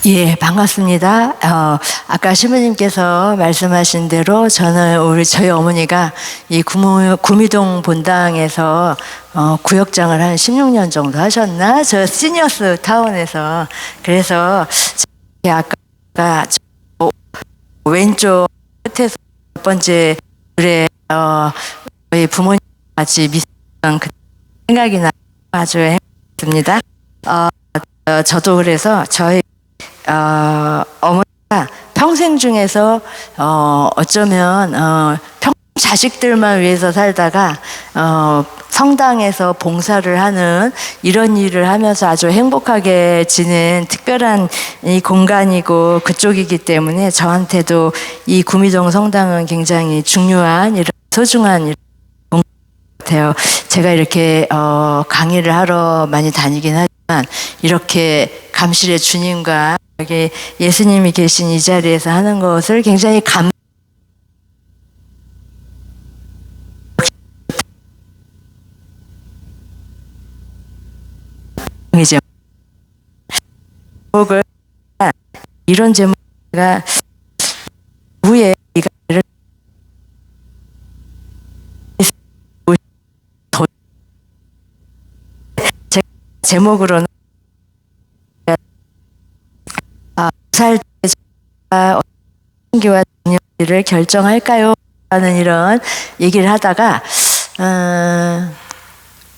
예, 반갑습니다. 아까 신부님께서 말씀하신 대로 저희 어머니가 이 구미동 본당에서 구역장을 한 16년 정도 하셨나? 저 시니어스 타운에서. 그래서 아까 왼쪽 끝에서 첫 번째 줄에 저희 부모님 같이 미술관 그 생각이 나 아주 행복했습니다. 저도 그래서 저희 어머니가 평생 중에서 어쩌면 자식들만 위해서 살다가 성당에서 봉사를 하는 이런 일을 하면서 아주 행복하게 지낸 특별한 이 공간이고 그쪽이기 때문에 저한테도 이 구미동 성당은 굉장히 중요한 이런 소중한 이런 공간 같아요. 제가 이렇게 강의를 하러 많이 다니긴 하지만 이렇게 감실의 주님과 여기 예수님이 계신 이 자리에서 하는 것을 굉장히 제목을 이런 제목가 후에 제목으로는 살 때 신기와 정리를 결정할까요? 라는 이런 얘기를 하다가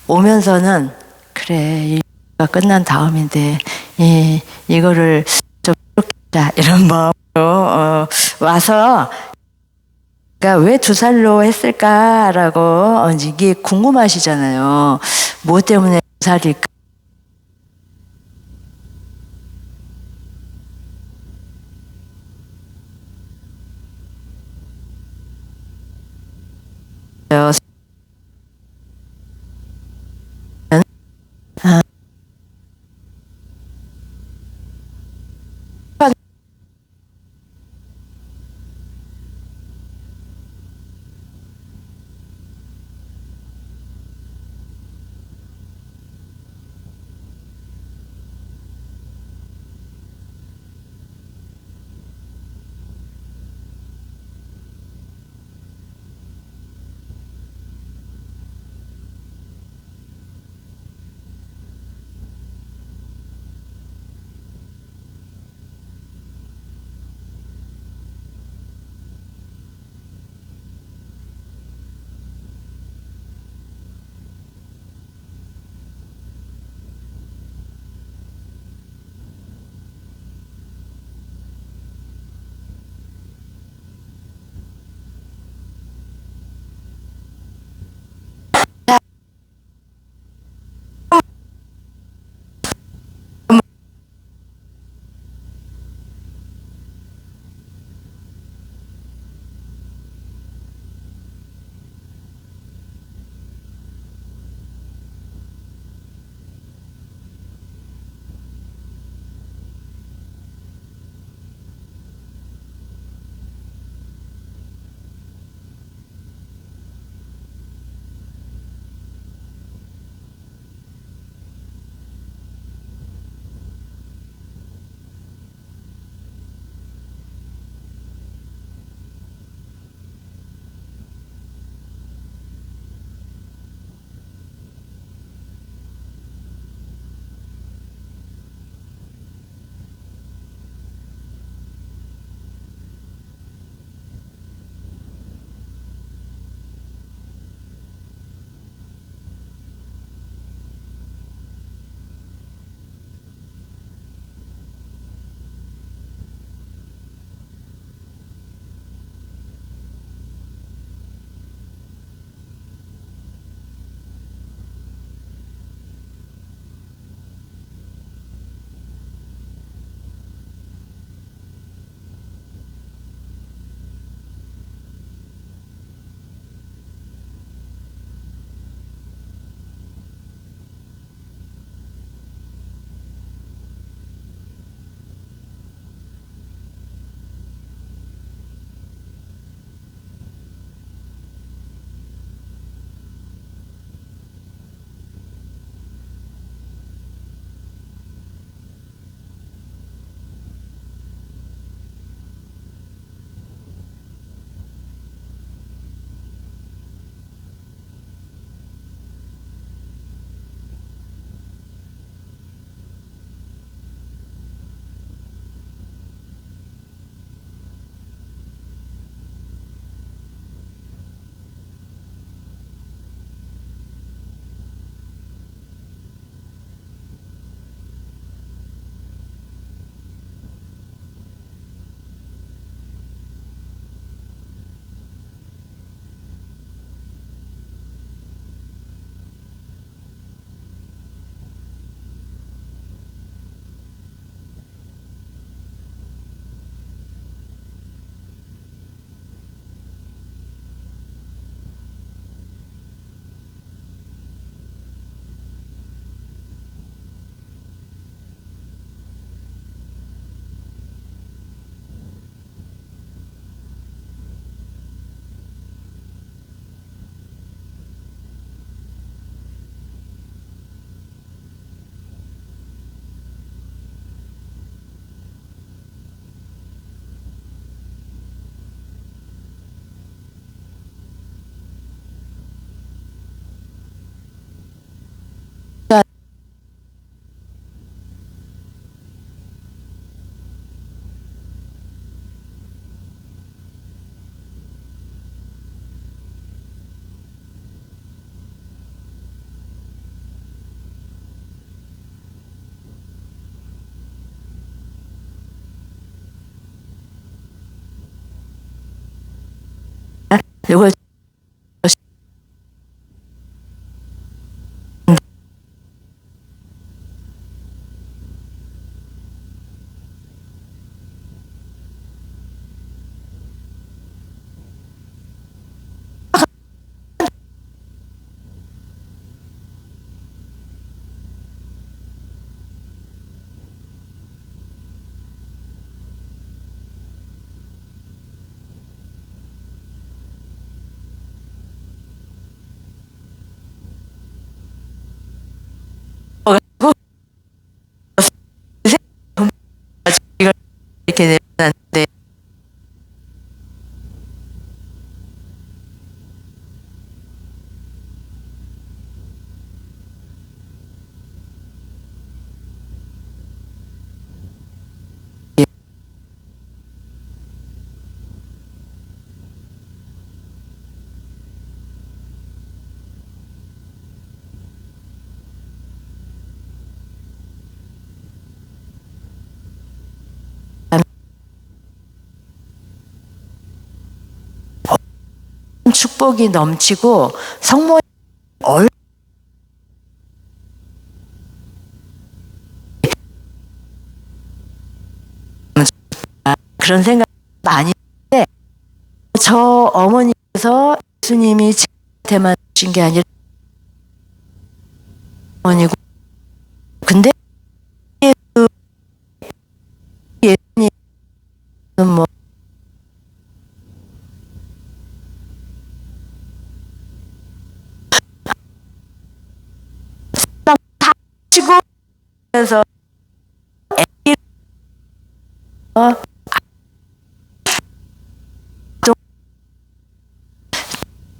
오면서는 그래 이가 끝난 다음인데 이거를 좀 해보자 이런 마음으로 와서 그러니까 왜 2살로 했을까라고 이게 궁금하시잖아요. 뭐 때문에 2살일까? 이걸 이렇게 내놨는데 축복이 넘치고 성모 얼 그런 생각 많이 했는데 저 어머니께서 예수님이 저한테만 주신 게 아니라 어머니고 근데 예수님은 뭐 다 치고 그래서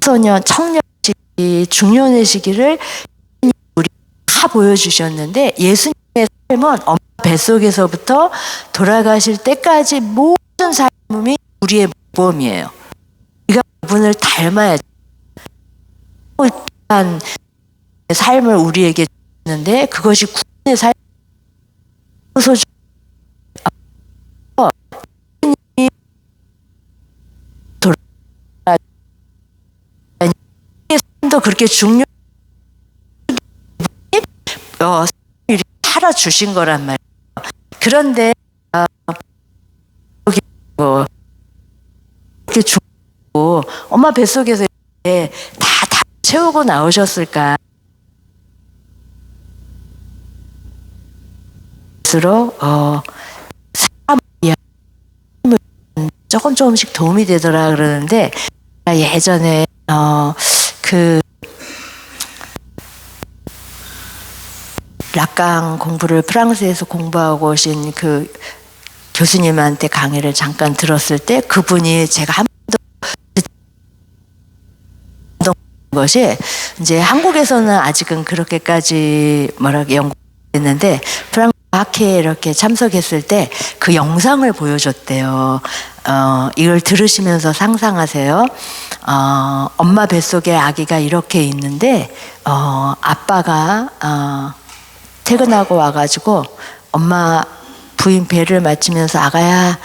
소년 청년 시기 중년의 시기를 우리 다 보여주셨는데 예수님의 삶은 엄마 뱃속에서부터 돌아가실 때까지 모든 삶이 우리의 모범이에요. 우리가 그분을 닮아야 한 삶을 우리에게 주는데 그것이 구원의 삶 소중 도 그렇게 중요한 살아주신 거란 말이에요. 그런데 뭐 이렇게 죽고 엄마 뱃속에서 이렇게 다 채우고 나오셨을까? 스스로 조금씩 도움이 되더라 그러는데 예전에 그 락강 공부를 프랑스에서 공부하고 오신 그 교수님한테 강의를 잠깐 들었을 때 그분이 제가 한 번도 듣던 것이 이제 한국에서는 아직은 그렇게까지 연구했는데 프랑스 학회에 이렇게 참석했을 때 그 영상을 보여줬대요. 이걸 들으시면서 상상하세요. 엄마 뱃속에 아기가 이렇게 있는데 아빠가 퇴근하고 와가지고 엄마 부인 배를 맞추면서 아가야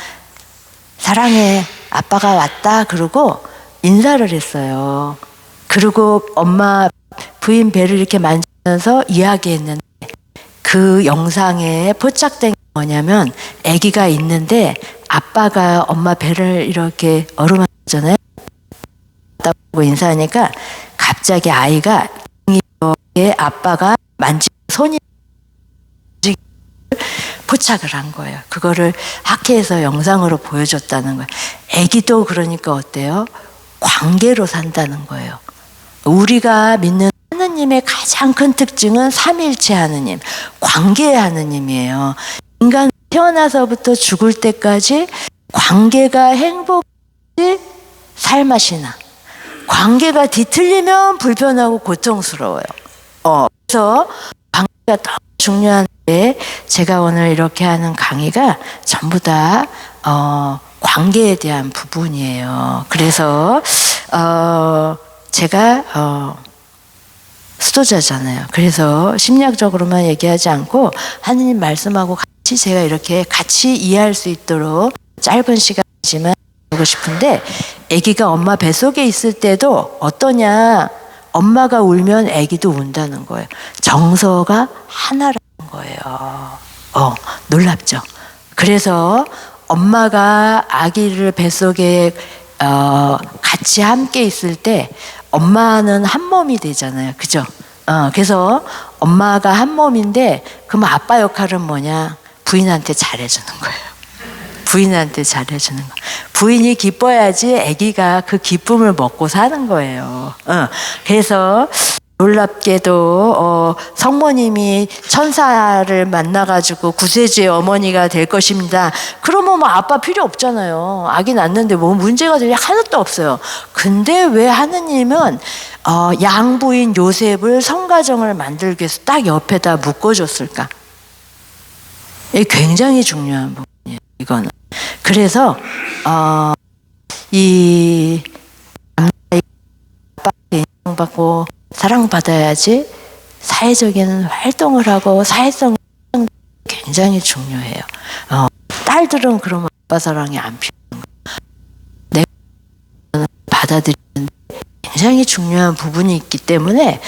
사랑해 아빠가 왔다 그러고 인사를 했어요. 그리고 엄마 부인 배를 이렇게 만지면서 이야기했는데 그 영상에 포착된 게 뭐냐면 아기가 있는데 아빠가 엄마 배를 이렇게 어루만졌잖아요. 왔다고 인사하니까 갑자기 아이가 아빠가 만진 손이 포착을 한 거예요. 그거를 학회에서 영상으로 보여줬다는 거예요. 아기도 그러니까 어때요? 관계로 산다는 거예요. 우리가 믿는 하느님의 가장 큰 특징은 삼일체 하느님, 관계의 하느님이에요. 인간 태어나서부터 죽을 때까지 관계가 행복이 살맛이 나. 관계가 뒤틀리면 불편하고 고통스러워요. 그래서 관계가 더 중요한데 제가 오늘 이렇게 하는 강의가 전부 다 관계에 대한 부분이에요. 그래서 제가 수도자잖아요. 그래서 심리학적으로만 얘기하지 않고 하느님 말씀하고 같이 제가 이렇게 같이 이해할 수 있도록 짧은 시간이지만 하고 싶은데 아기가 엄마 뱃속에 있을 때도 어떠냐? 엄마가 울면 아기도 운다는 거예요. 정서가 하나라는 거예요. 놀랍죠? 그래서 엄마가 아기를 뱃속에 같이 함께 있을 때 엄마는 한 몸이 되잖아요. 그죠? 그래서 엄마가 한 몸인데 그럼 아빠 역할은 뭐냐? 부인한테 잘해주는 거예요. 부인한테 잘해주는 거. 부인이 기뻐야지 아기가 그 기쁨을 먹고 사는 거예요. 그래서 놀랍게도 성모님이 천사를 만나가지고 구세주의 어머니가 될 것입니다. 그러면 뭐 아빠 필요 없잖아요. 아기 낳는데 뭐 문제가 될 게 하나도 없어요. 근데 왜 하느님은 양부인 요셉을 성가정을 만들기 위해서 딱 옆에다 묶어줬을까? 이게 굉장히 중요한 부분이에요. 이거는. 그래서 이 남자의 아빠한테 인정받고 사랑받아야지 사회적인 활동을 하고 사회성 굉장히 중요해요. 딸들은 그러면 아빠 사랑이 안 필요한 거예요. 내가 받아들이는데 굉장히 중요한 부분이 있기 때문에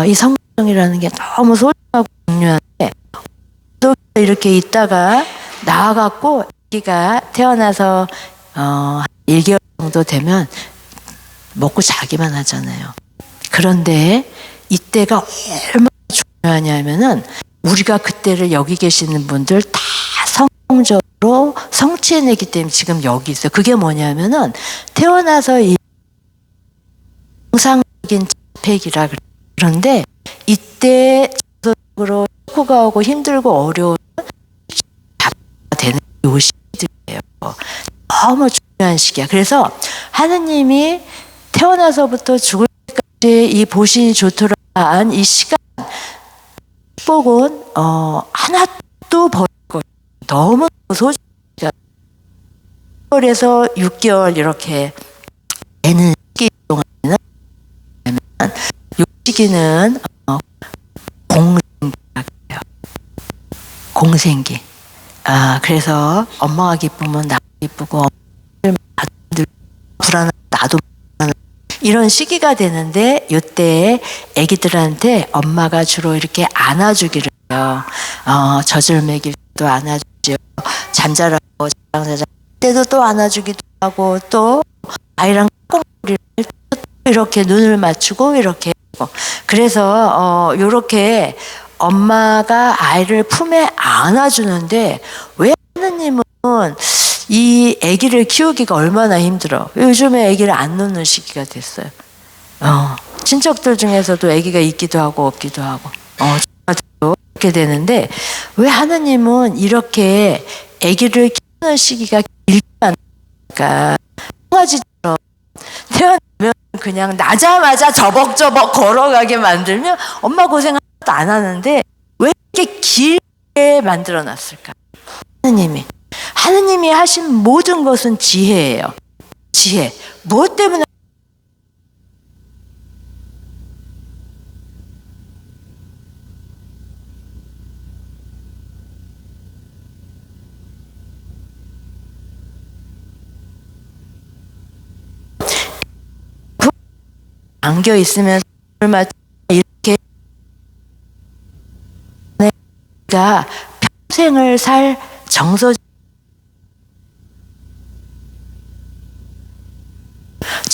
이 성경이라는 게 너무 소중하고 중요한데 이렇게 있다가 나와갖고 아기가 태어나서 1개월 정도 되면 먹고 자기만 하잖아요. 그런데 이때가 얼마나 중요하냐면은 우리가 그때를 여기 계시는 분들 다 성공적으로 성취해내기 때문에 지금 여기 있어요. 그게 뭐냐면은 태어나서 이 정상적인 자폐기라 그런데 이때 정서적으로 쇼크가 오고 힘들고 어려운 자폐가 되는 요 시기들이에요. 너무 중요한 시기야. 그래서 하느님이 태어나서부터 죽을 때까지 이 보신이 좋도록 한 이 시간 축복은 하나도 버릴 것 너무 소중해요. 6개월에서 6개월 이렇게 되는 시기 동안에는 이 시기는 공생기예요. 공생기. 그래서 엄마가 기쁘면 나도 기쁘고 엄마들 불안한 나도 불안한 이런 시기가 되는데 이때 아기들한테 엄마가 주로 이렇게 안아주기를 해요. 젖을 먹일 때도 안아주죠. 잠자라고 자장자장 때도 또 안아주기도 하고 또 아이랑 꽁꽁거리를 할 때도 이렇게 눈을 맞추고 이렇게 하고. 그래서 이렇게 엄마가 아이를 품에 안아주는데 왜 하느님은 이 아기를 키우기가 얼마나 힘들어. 요즘에 아기를 안 놓는 시기가 됐어요. 친척들 중에서도 아기가 있기도 하고 없기도 하고 그렇게 되는데 왜 하느님은 이렇게 아기를 키우는 시기가 길지 않을까. 송아지처럼 태어나면 그냥 나자마자 저벅저벅 걸어가게 만들면 엄마 고생 하나도 안 하는데 왜 이렇게 길게 만들어 놨을까? 하느님이 하신 모든 것은 지혜예요. 지혜. 무엇 때문에 안겨 있으면 이렇게 내가 평생을 살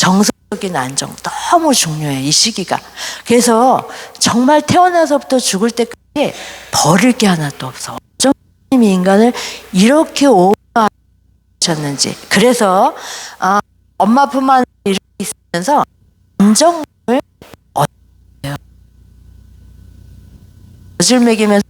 정서적인 안정 너무 중요해 이 시기가. 그래서 정말 태어나서부터 죽을 때까지 버릴 게 하나도 없어. 어쩜 하나님이 인간을 이렇게 오하셨는지. 그래서 엄마 품 안에 이렇게 있으면서 안정을 얻어요. 젖을 먹이면서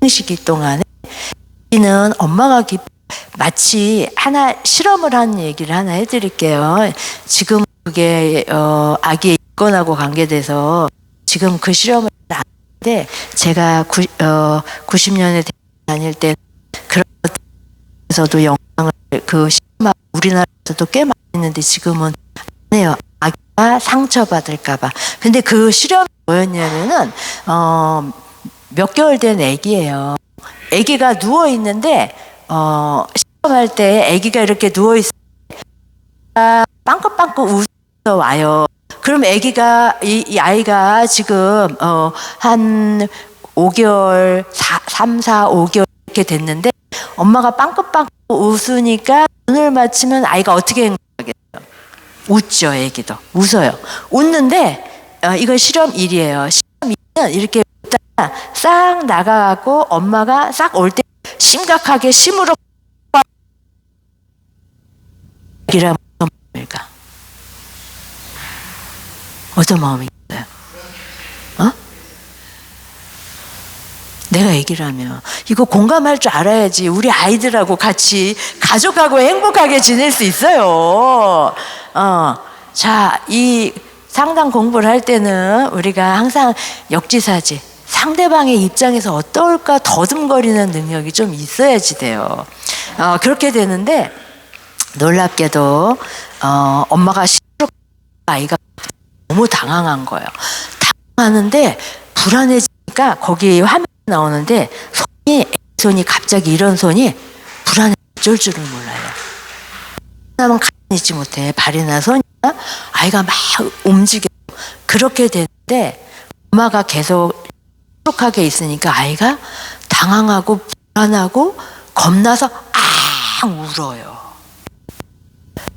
시기 동안에 아기는 엄마가 마치 하나 실험을 한 얘기를 하나 해드릴게요. 지금 그게 아기의 인권하고 관계돼서 지금 그 실험을 안 하는데 제가 90년에 다닐 때 그런 것에서도 영향을 그 실험하고 우리나라에서도 꽤 많이 했는데 지금은 안 해요. 아기가 상처받을까봐. 근데 그 실험이 뭐였냐면은 몇 개월 된 아기예요. 아기가 누워 있는데 시험할 때 아기가 이렇게 누워 있을 때 빵긋빵긋 웃어 와요. 그럼 아기가 이 아이가 지금 한 5개월, 3, 4, 5개월 이렇게 됐는데 엄마가 빵긋빵긋 웃으니까 눈을 맞추면 아이가 어떻게 행동하겠어요? 웃죠, 아기도. 웃어요. 웃는데 이건 실험 1이에요. 실험 2는 이렇게 웃다가 싹 나가고 엄마가 싹 올 때 심각하게 심으로 이라면 어떤 마음일까? 어떤 마음이겠어요? 내가 얘기를 하면 이거 공감할 줄 알아야지 우리 아이들하고 같이 가족하고 행복하게 지낼 수 있어요. 자, 이 상담 공부를 할 때는 우리가 항상 역지사지 상대방의 입장에서 어떨까 더듬거리는 능력이 좀 있어야지 돼요. 그렇게 되는데 놀랍게도 엄마가 싫어 아이가 너무 당황한 거예요. 당황하는데 불안해지니까 거기 화면이 나오는데 손이 갑자기 이런 손이 불안해 어쩔 줄을 몰라요. 사람은 가만히 있지 못해. 발이나 손이나 아이가 막 움직여. 그렇게 되는데 엄마가 계속 행복하게 있으니까 아이가 당황하고 불안하고 겁나서 울어요.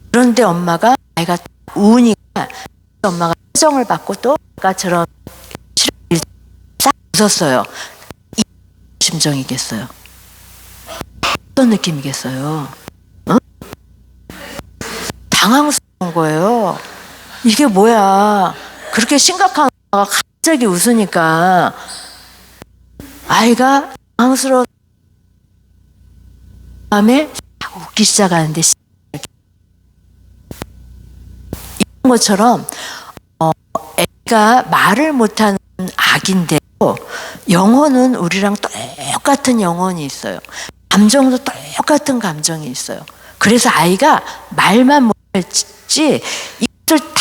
그런데 엄마가 아이가 우니까 엄마가 표정을 받고 또 아까처럼 싹 웃었어요. 이 심정이겠어요? 어떤 느낌이겠어요? 당황스러운 거예요. 이게 뭐야? 그렇게 심각한 엄마가 갑자기 웃으니까 아이가 당황스러운 다음에 웃기 시작하는데 이런 것처럼 애가 말을 못하는 아기인데 영혼은 우리랑 똑같은 영혼이 있어요. 감정도 똑같은 감정이 있어요. 그래서 아이가 말만 못할지 이것을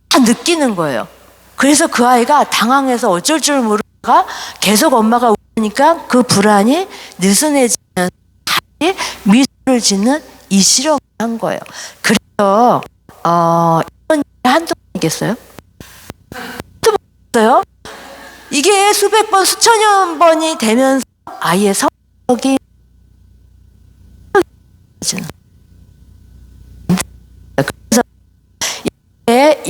다 느끼는 거예요. 그래서 그 아이가 당황해서 어쩔 줄 모르다가 계속 엄마가 우니까 그 불안이 느슨해지면서 다시 미소를 짓는 이 실험을 한 거예요. 그래서 이런 일이 한두 번이겠어요? 한두 번이겠어요? 이게 수백 번, 수천여 번이 되면서 아이의 성격이 그래서 이게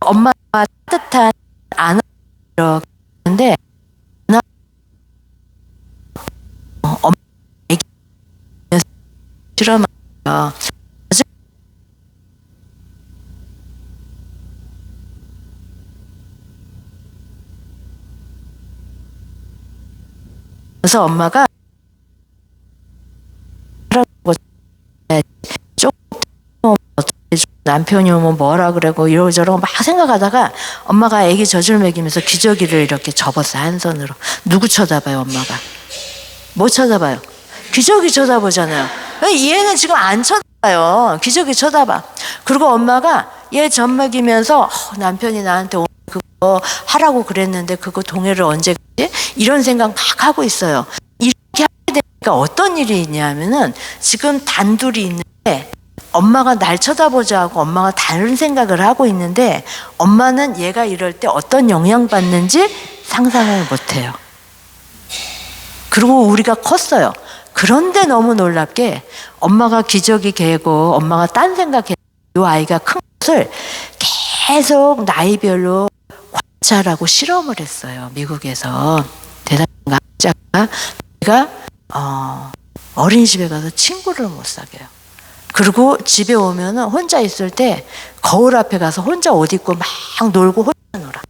엄마가 따뜻한 안을 이렇게 엄마 애기 실험하죠. 그래서 엄마가 남편이 오면 뭐라 그러고 이러저러고 막 생각하다가 엄마가 애기 젖을 먹이면서 기저귀를 이렇게 접었어요. 한 손으로. 누구 쳐다봐요 엄마가? 뭐 쳐다봐요? 기저귀 쳐다보잖아요. 얘는 지금 안 쳐다봐요. 기저귀 쳐다봐. 그리고 엄마가 얘 젖 먹이면서 남편이 나한테 오늘 그거 하라고 그랬는데 그거 동해를 언제 가지? 이런 생각 막 하고 있어요. 이렇게 하게 되니까 어떤 일이 있냐면은 지금 단둘이 있는데 엄마가 날 쳐다보자 하고 엄마가 다른 생각을 하고 있는데 엄마는 얘가 이럴 때 어떤 영향받는지 상상을 못해요. 그리고 우리가 컸어요. 그런데 너무 놀랍게 엄마가 기저귀 개고 엄마가 딴 생각해 이 아이가 큰 것을 계속 나이별로 관찰하고 실험을 했어요. 미국에서. 대단한 학자가 내가 어린이집에 가서 친구를 못 사귀어요. 그리고 집에 오면은 혼자 있을 때 거울 앞에 가서 혼자 옷 입고 막 놀고 혼자 놀아.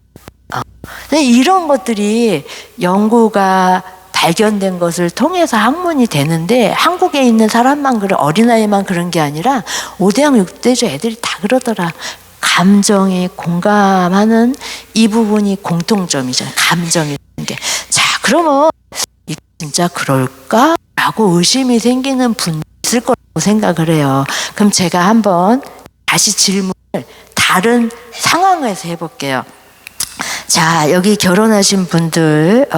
이런 것들이 연구가 다 발견된 것을 통해서 학문이 되는데 한국에 있는 사람만 그래 어린아이만 그런 게 아니라 5대학 6대주 애들이 다 그러더라. 감정에 공감하는 이 부분이 공통점이잖아요. 감정이라는 게. 자, 그러면 진짜 그럴까? 라고 의심이 생기는 분이 있을 거라고 생각을 해요. 그럼 제가 한번 다시 질문을 다른 상황에서 해볼게요. 자, 여기 결혼하신 분들,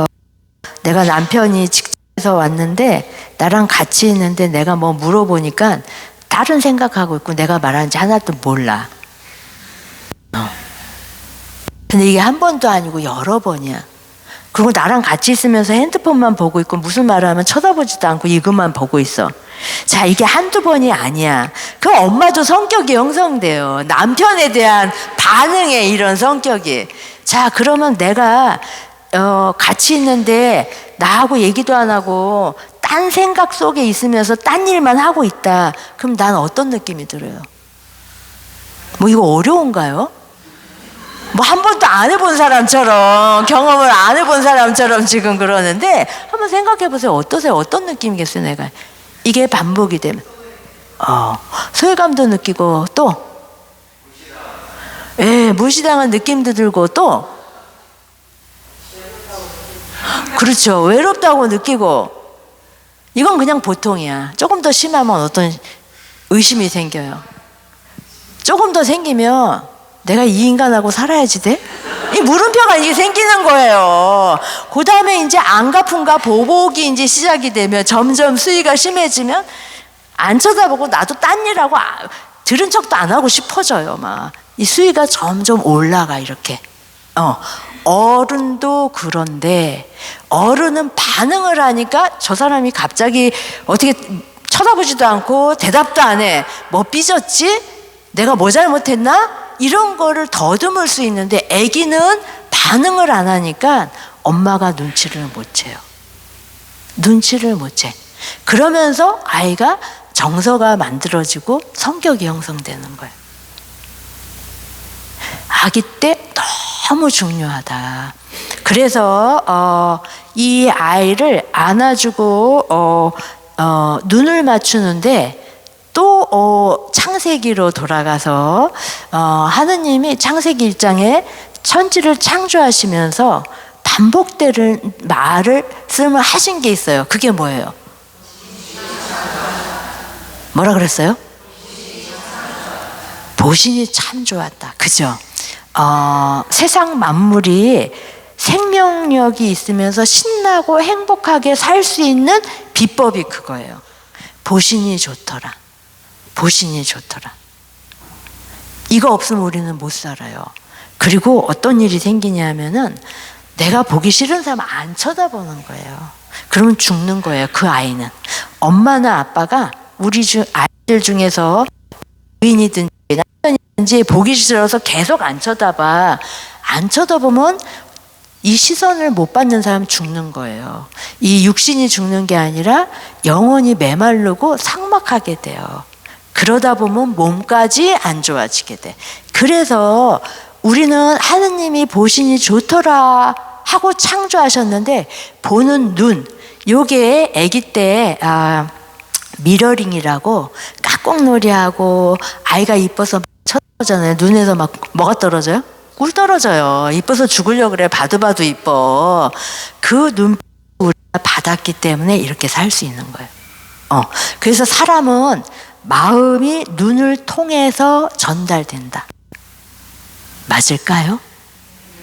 내가 남편이 직장에서 왔는데 나랑 같이 있는데 내가 뭐 물어보니까 다른 생각하고 있고 내가 말하는지 하나도 몰라. 근데 이게 한 번도 아니고 여러 번이야. 그리고 나랑 같이 있으면서 핸드폰만 보고 있고 무슨 말을 하면 쳐다보지도 않고 이것만 보고 있어. 자, 이게 한두 번이 아니야. 그럼 엄마도 성격이 형성돼요. 남편에 대한 반응에 이런 성격이. 자, 그러면 내가 같이 있는데 나하고 얘기도 안 하고 딴 생각 속에 있으면서 딴 일만 하고 있다. 그럼 난 어떤 느낌이 들어요? 뭐 이거 어려운가요? 뭐 한 번도 안 해본 사람처럼 경험을 안 해본 사람처럼 지금 그러는데 한번 생각해 보세요. 어떠세요? 어떤 느낌이겠어요? 내가 이게 반복이 되면 소외감도 느끼고 또 무시당한 느낌도 들고 또 그렇죠. 외롭다고 느끼고 이건 그냥 보통이야. 조금 더 심하면 어떤 의심이 생겨요. 조금 더 생기면 내가 이 인간하고 살아야지 돼? 이 물음표가 이게 생기는 거예요. 그 다음에 이제 안가품과 보복이 이제 시작이 되면 점점 수위가 심해지면 안 쳐다보고 나도 딴 일하고 들은 척도 안 하고 싶어져요. 막 이 수위가 점점 올라가 이렇게. 어른도 그런데 어른은 반응을 하니까 저 사람이 갑자기 어떻게 쳐다보지도 않고 대답도 안 해. 뭐 삐졌지? 내가 뭐 잘못했나? 이런 거를 더듬을 수 있는데 아기는 반응을 안 하니까 엄마가 눈치를 못 채요. 눈치를 못 채. 그러면서 아이가 정서가 만들어지고 성격이 형성되는 거예요. 아기 때 너무 중요하다. 그래서 이 아이를 안아주고 눈을 맞추는데 또 창세기로 돌아가서 하느님이 창세기 1장에 천지를 창조하시면서 반복되는 말씀을 하신 게 있어요. 그게 뭐예요? 뭐라 그랬어요? 보시니 참 좋았다. 그죠? 세상 만물이 생명력이 있으면서 신나고 행복하게 살 수 있는 비법이 그거예요. 보시니 좋더라. 보시니 좋더라. 이거 없으면 우리는 못 살아요. 그리고 어떤 일이 생기냐면은 내가 보기 싫은 사람 안 쳐다보는 거예요. 그러면 죽는 거예요. 그 아이는. 엄마나 아빠가 우리 아이들 중에서 부인이든지 남편이든지 보기 싫어서 계속 안 쳐다봐. 안 쳐다보면 이 시선을 못 받는 사람 죽는 거예요. 이 육신이 죽는 게 아니라 영혼이 메마르고 삭막하게 돼요. 그러다 보면 몸까지 안 좋아지게 돼. 그래서 우리는 하느님이 보시니 좋더라 하고 창조하셨는데 보는 눈, 요게 아기 때 미러링이라고 깍꿍놀이하고 아이가 이뻐서 쳐다보잖아요. 눈에서 막 뭐가 떨어져요? 꿀 떨어져요. 이뻐서 죽으려고 그래. 봐도 이뻐. 그 눈빛을 우리가 받았기 때문에 이렇게 살 수 있는 거예요. 그래서 사람은 마음이 눈을 통해서 전달된다. 맞을까요?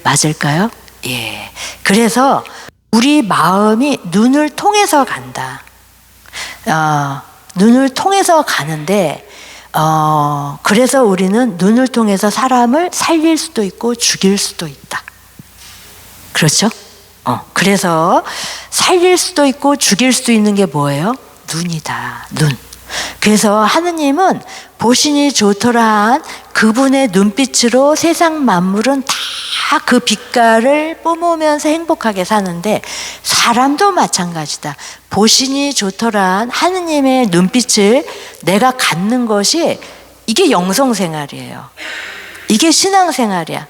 맞을까요? 예. 그래서 우리 마음이 눈을 통해서 간다. 눈을 통해서 가는데 그래서 우리는 눈을 통해서 사람을 살릴 수도 있고 죽일 수도 있다. 그렇죠? 그래서 살릴 수도 있고 죽일 수도 있는 게 뭐예요? 눈이다. 눈. 그래서 하느님은 보시니 좋더라한 그분의 눈빛으로 세상 만물은 다 그 빛깔을 뿜으면서 행복하게 사는데 사람도 마찬가지다. 보시니 좋더라한 하느님의 눈빛을 내가 갖는 것이 이게 영성생활이에요. 이게 신앙생활이야.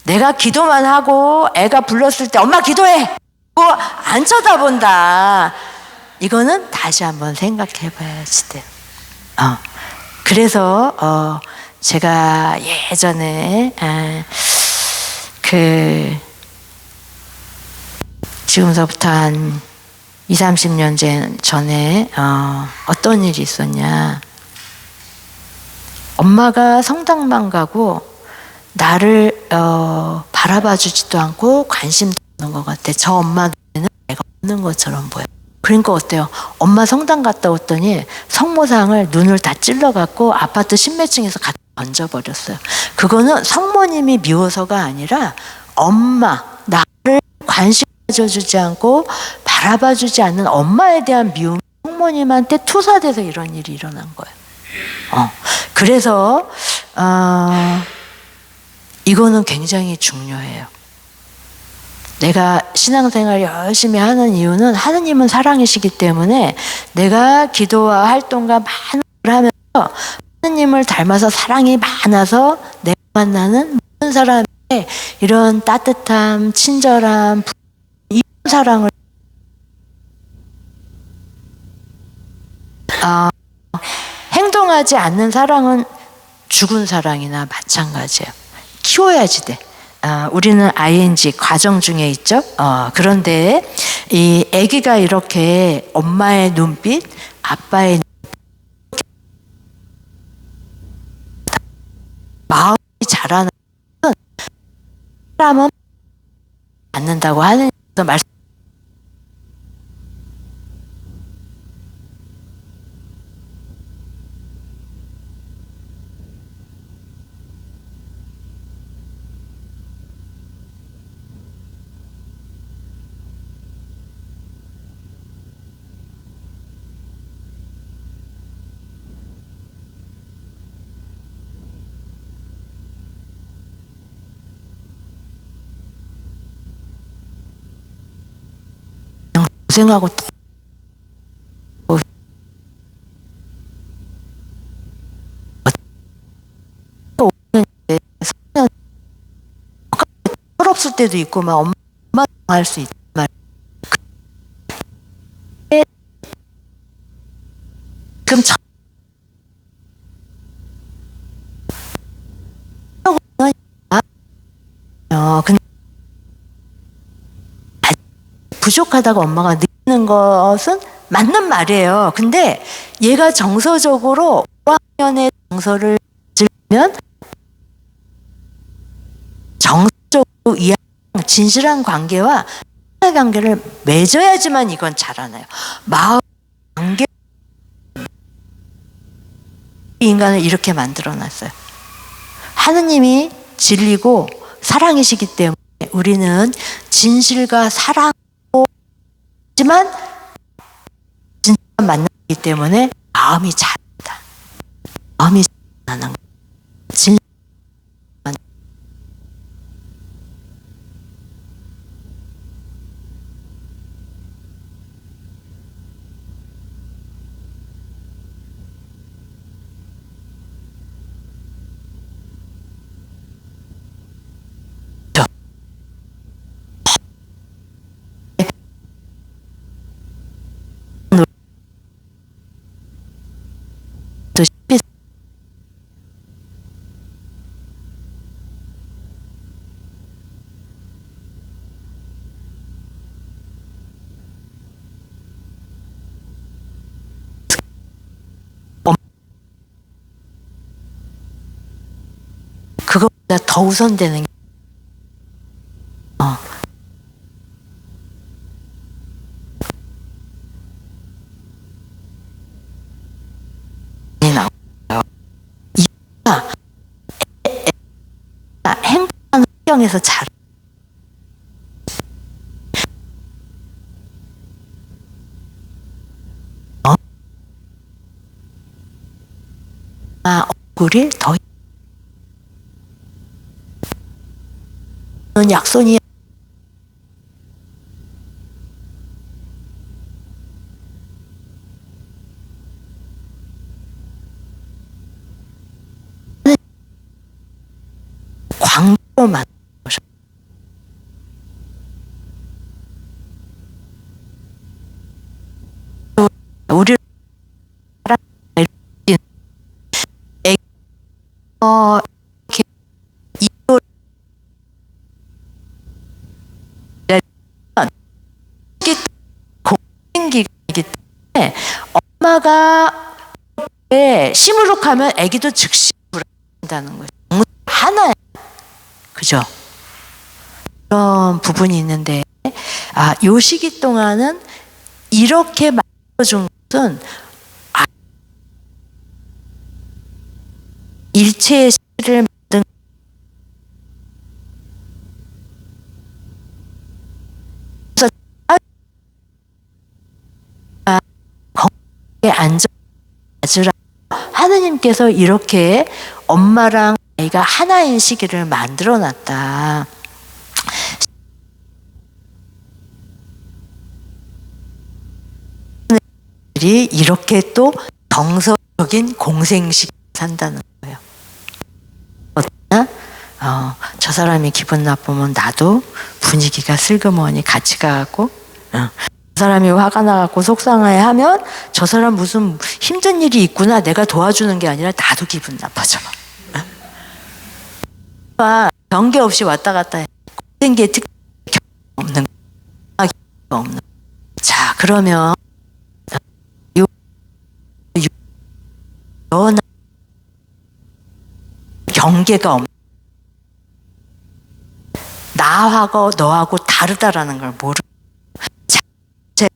내가 기도만 하고 애가 불렀을 때 엄마 기도해! 안 쳐다본다. 이거는 다시 한번 생각해 봐야지 돼. 그래서 제가 예전에 지금서부터 한 20, 30년 전에 어떤 일이 있었냐. 엄마가 성당만 가고 나를 바라봐 주지도 않고 관심도 없는 것 같아. 저 엄마 눈에는 내가 없는 것처럼 보여. 그러니까 어때요? 엄마 성당 갔다 왔더니 성모상을 눈을 다 찔러갖고 아파트 십몇 층에서 갖다 던져버렸어요. 그거는 성모님이 미워서가 아니라 엄마, 나를 관심 가져주지 않고 바라봐주지 않는 엄마에 대한 미움이 성모님한테 투사돼서 이런 일이 일어난 거예요. 그래서 이거는 굉장히 중요해요. 내가 신앙생활 열심히 하는 이유는 하느님은 사랑이시기 때문에 내가 기도와 활동과 많은 걸 하면서 하느님을 닮아서 사랑이 많아서 내가 만나는 모든 사람의 이런 따뜻함, 친절함, 이런 사랑을 행동하지 않는 사랑은 죽은 사랑이나 마찬가지예요. 키워야지 돼. 우리는 ing 과정 중에 있죠. 그런데 이 아기가 이렇게 엄마의 눈빛, 아빠의 눈빛, 마음이 자라는 사람은 않는다고 하는 말씀. 고생하고 철없을 때도 있고 막 엄마 할 수 있단 말이야. 그럼 근데 부족하다고 엄마가 느끼는 것은 맞는 말이에요. 근데 얘가 정서적으로 5학년의 정서를 들면 정서적으로 이해하는 진실한 관계와 관계를 맺어야지만 이건 자라나요. 마음 관계 인간을 이렇게 만들어놨어요. 하느님이 진리고 사랑이시기 때문에 우리는 진실과 사랑 하지만 진짜 만나기 때문에 마음이 자란다. 마음이 자라는 진실. 그것보다 더 우선되는 게 나와요. 이가 행복한 환경에서 잘 얼굴이 더 약손이 광고로 만들어서 시무룩하면 아기도 즉시 불안한다는 거예요. 하나야. 그죠? 그런 부분이 있는데, 요 시기 동안은 이렇게 만들어준 것은 일체의 시를 만든 건강에 안전하지라 하느님께서 이렇게 엄마랑 아이가 하나인 시기를 만들어 놨다. 이렇게 또 정서적인 공생식을 산다는 거예요. 저 사람이 기분 나쁘면 나도 분위기가 슬그머니 같이 가고, 저 사람이 화가 나갖고 속상해하면 저 사람 무슨 힘든 일이 있구나, 내가 도와주는 게 아니라 나도 기분 나빠져. 경계 없이 왔다 갔다 해. 생기의 특 없는 없는. 자, 그러면 경계가 없는, 나하고 너하고 다르다라는 걸 모르고. 제가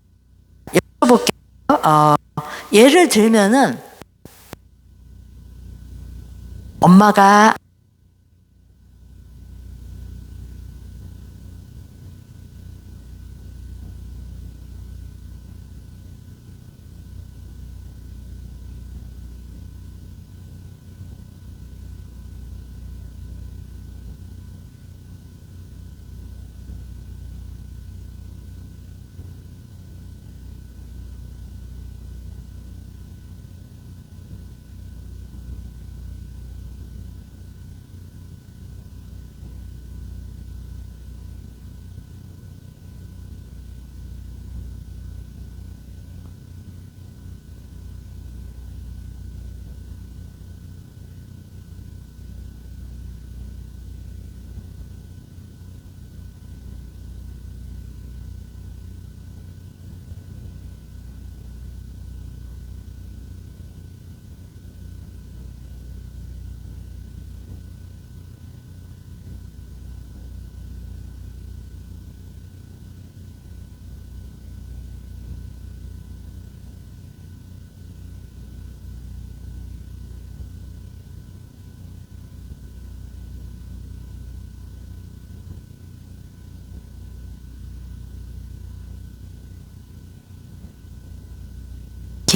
여쭤볼게요. 예를 들면은 엄마가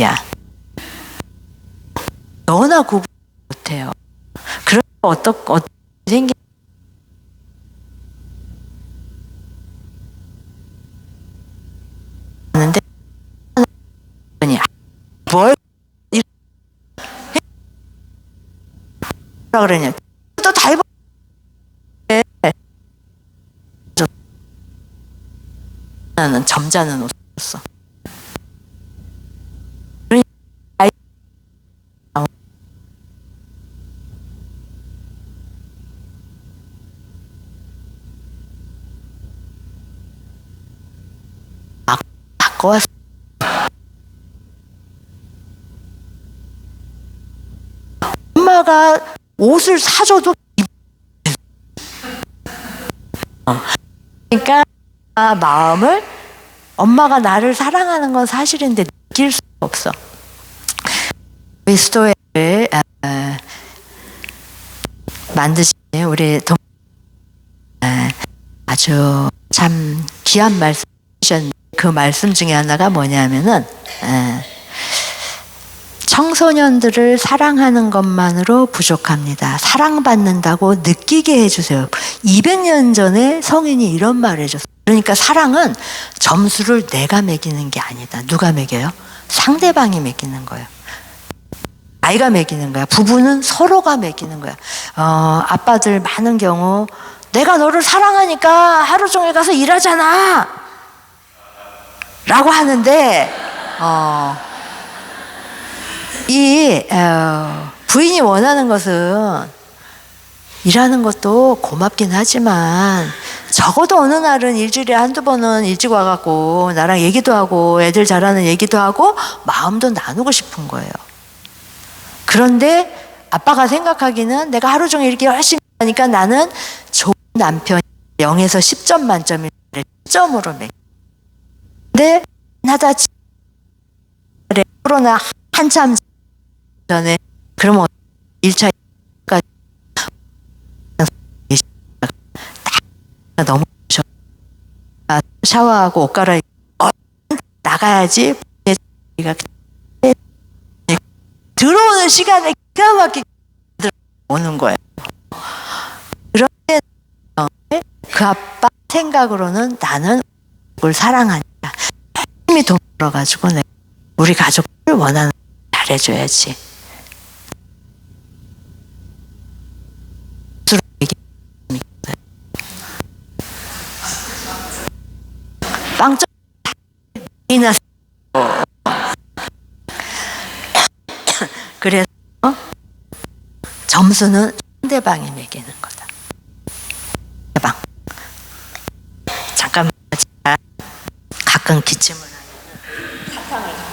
야, 너나 구분 못해요. 그럼 어떻게 생기? 는데 뭘 뭐라 그러냐? 또 다 입어. 나는 점잖은 옷이었어. 바꿔왔어. 엄마가 옷을 사줘도 그러니까 마음을, 엄마가 나를 사랑하는 건 사실인데 느낄 수가 없어. 스토리를 만드신 우리 아주 참 귀한 말씀 주셨는데, 그 말씀 중에 하나가 뭐냐면은 청소년들을 사랑하는 것만으로 부족합니다. 사랑받는다고 느끼게 해주세요. 200년 전에 성인이 이런 말을 해줬어요. 그러니까 사랑은 점수를 내가 매기는 게 아니다. 누가 매겨요? 상대방이 매기는 거예요. 아이가 매기는 거야. 부부는 서로가 매기는 거야. 아빠들 많은 경우 내가 너를 사랑하니까 하루 종일 가서 일하잖아 라고 하는데, 부인이 원하는 것은 일하는 것도 고맙긴 하지만 적어도 어느 날은 일주일에 한두 번은 일찍 와갖고 나랑 얘기도 하고 애들 잘하는 얘기도 하고 마음도 나누고 싶은 거예요. 그런데 아빠가 생각하기는 내가 하루 종일 이렇게 열심히 하니까 나는 좋은 남편이 0에서 10점 만점을 10점으로 매. 근데 나다 코로나 한참 전에 그러면 1차 너무 샤워하고 옷 갈아입고 나가야지. 들어오는 시간에 기가 막히게 오는 거예요. 그런데 그 아빠 생각으로는 나는 그걸 사랑하니까 힘이 돈 벌어가지고 내가 우리 가족을 원하는 잘해줘야지. 빵점 이나 그래서 점수는 상대방이 매기는 거다. 상대방. 잠깐만 제가 가끔 기침을 사탕을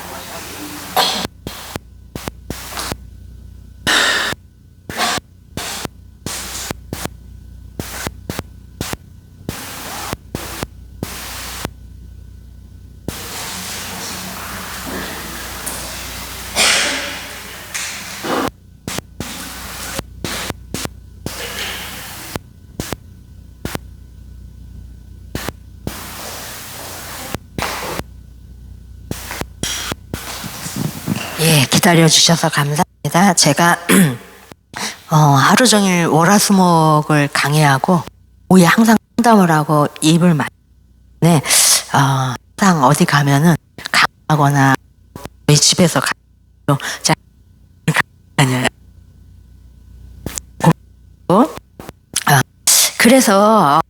예, 기다려주셔서 감사합니다. 제가 하루 종일 월화수목을 강의하고 오후에 항상 상담을 하고 입을 많이 네, 항상 어디 가면은 강하거나 저희 집에서 가요. 그래서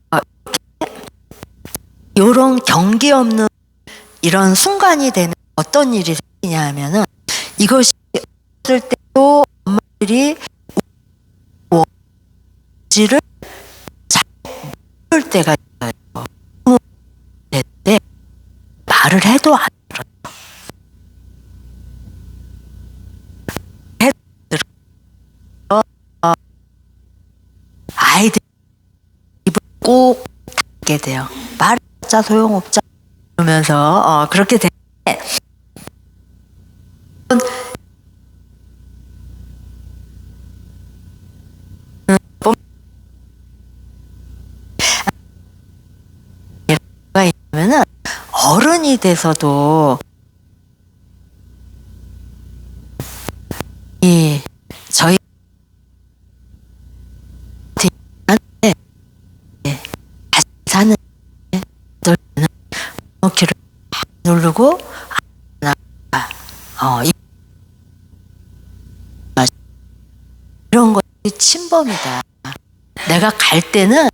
이런 경계 없는 이런 순간이 되면 어떤 일이 생기냐 하면은 이것이 없을 때도 엄마들이 지를 잘 모를 때가 있어요. 때 말을 해도 안 들어요. 아이들 입을 꼭 닫게 돼요. 말해봤자 소용없자 그러면서 그렇게 되는데 있으면은 어른이 돼서도 이 저희 다시 사는 키를 누르고 이런 것이 침범이다. 내가 갈 때는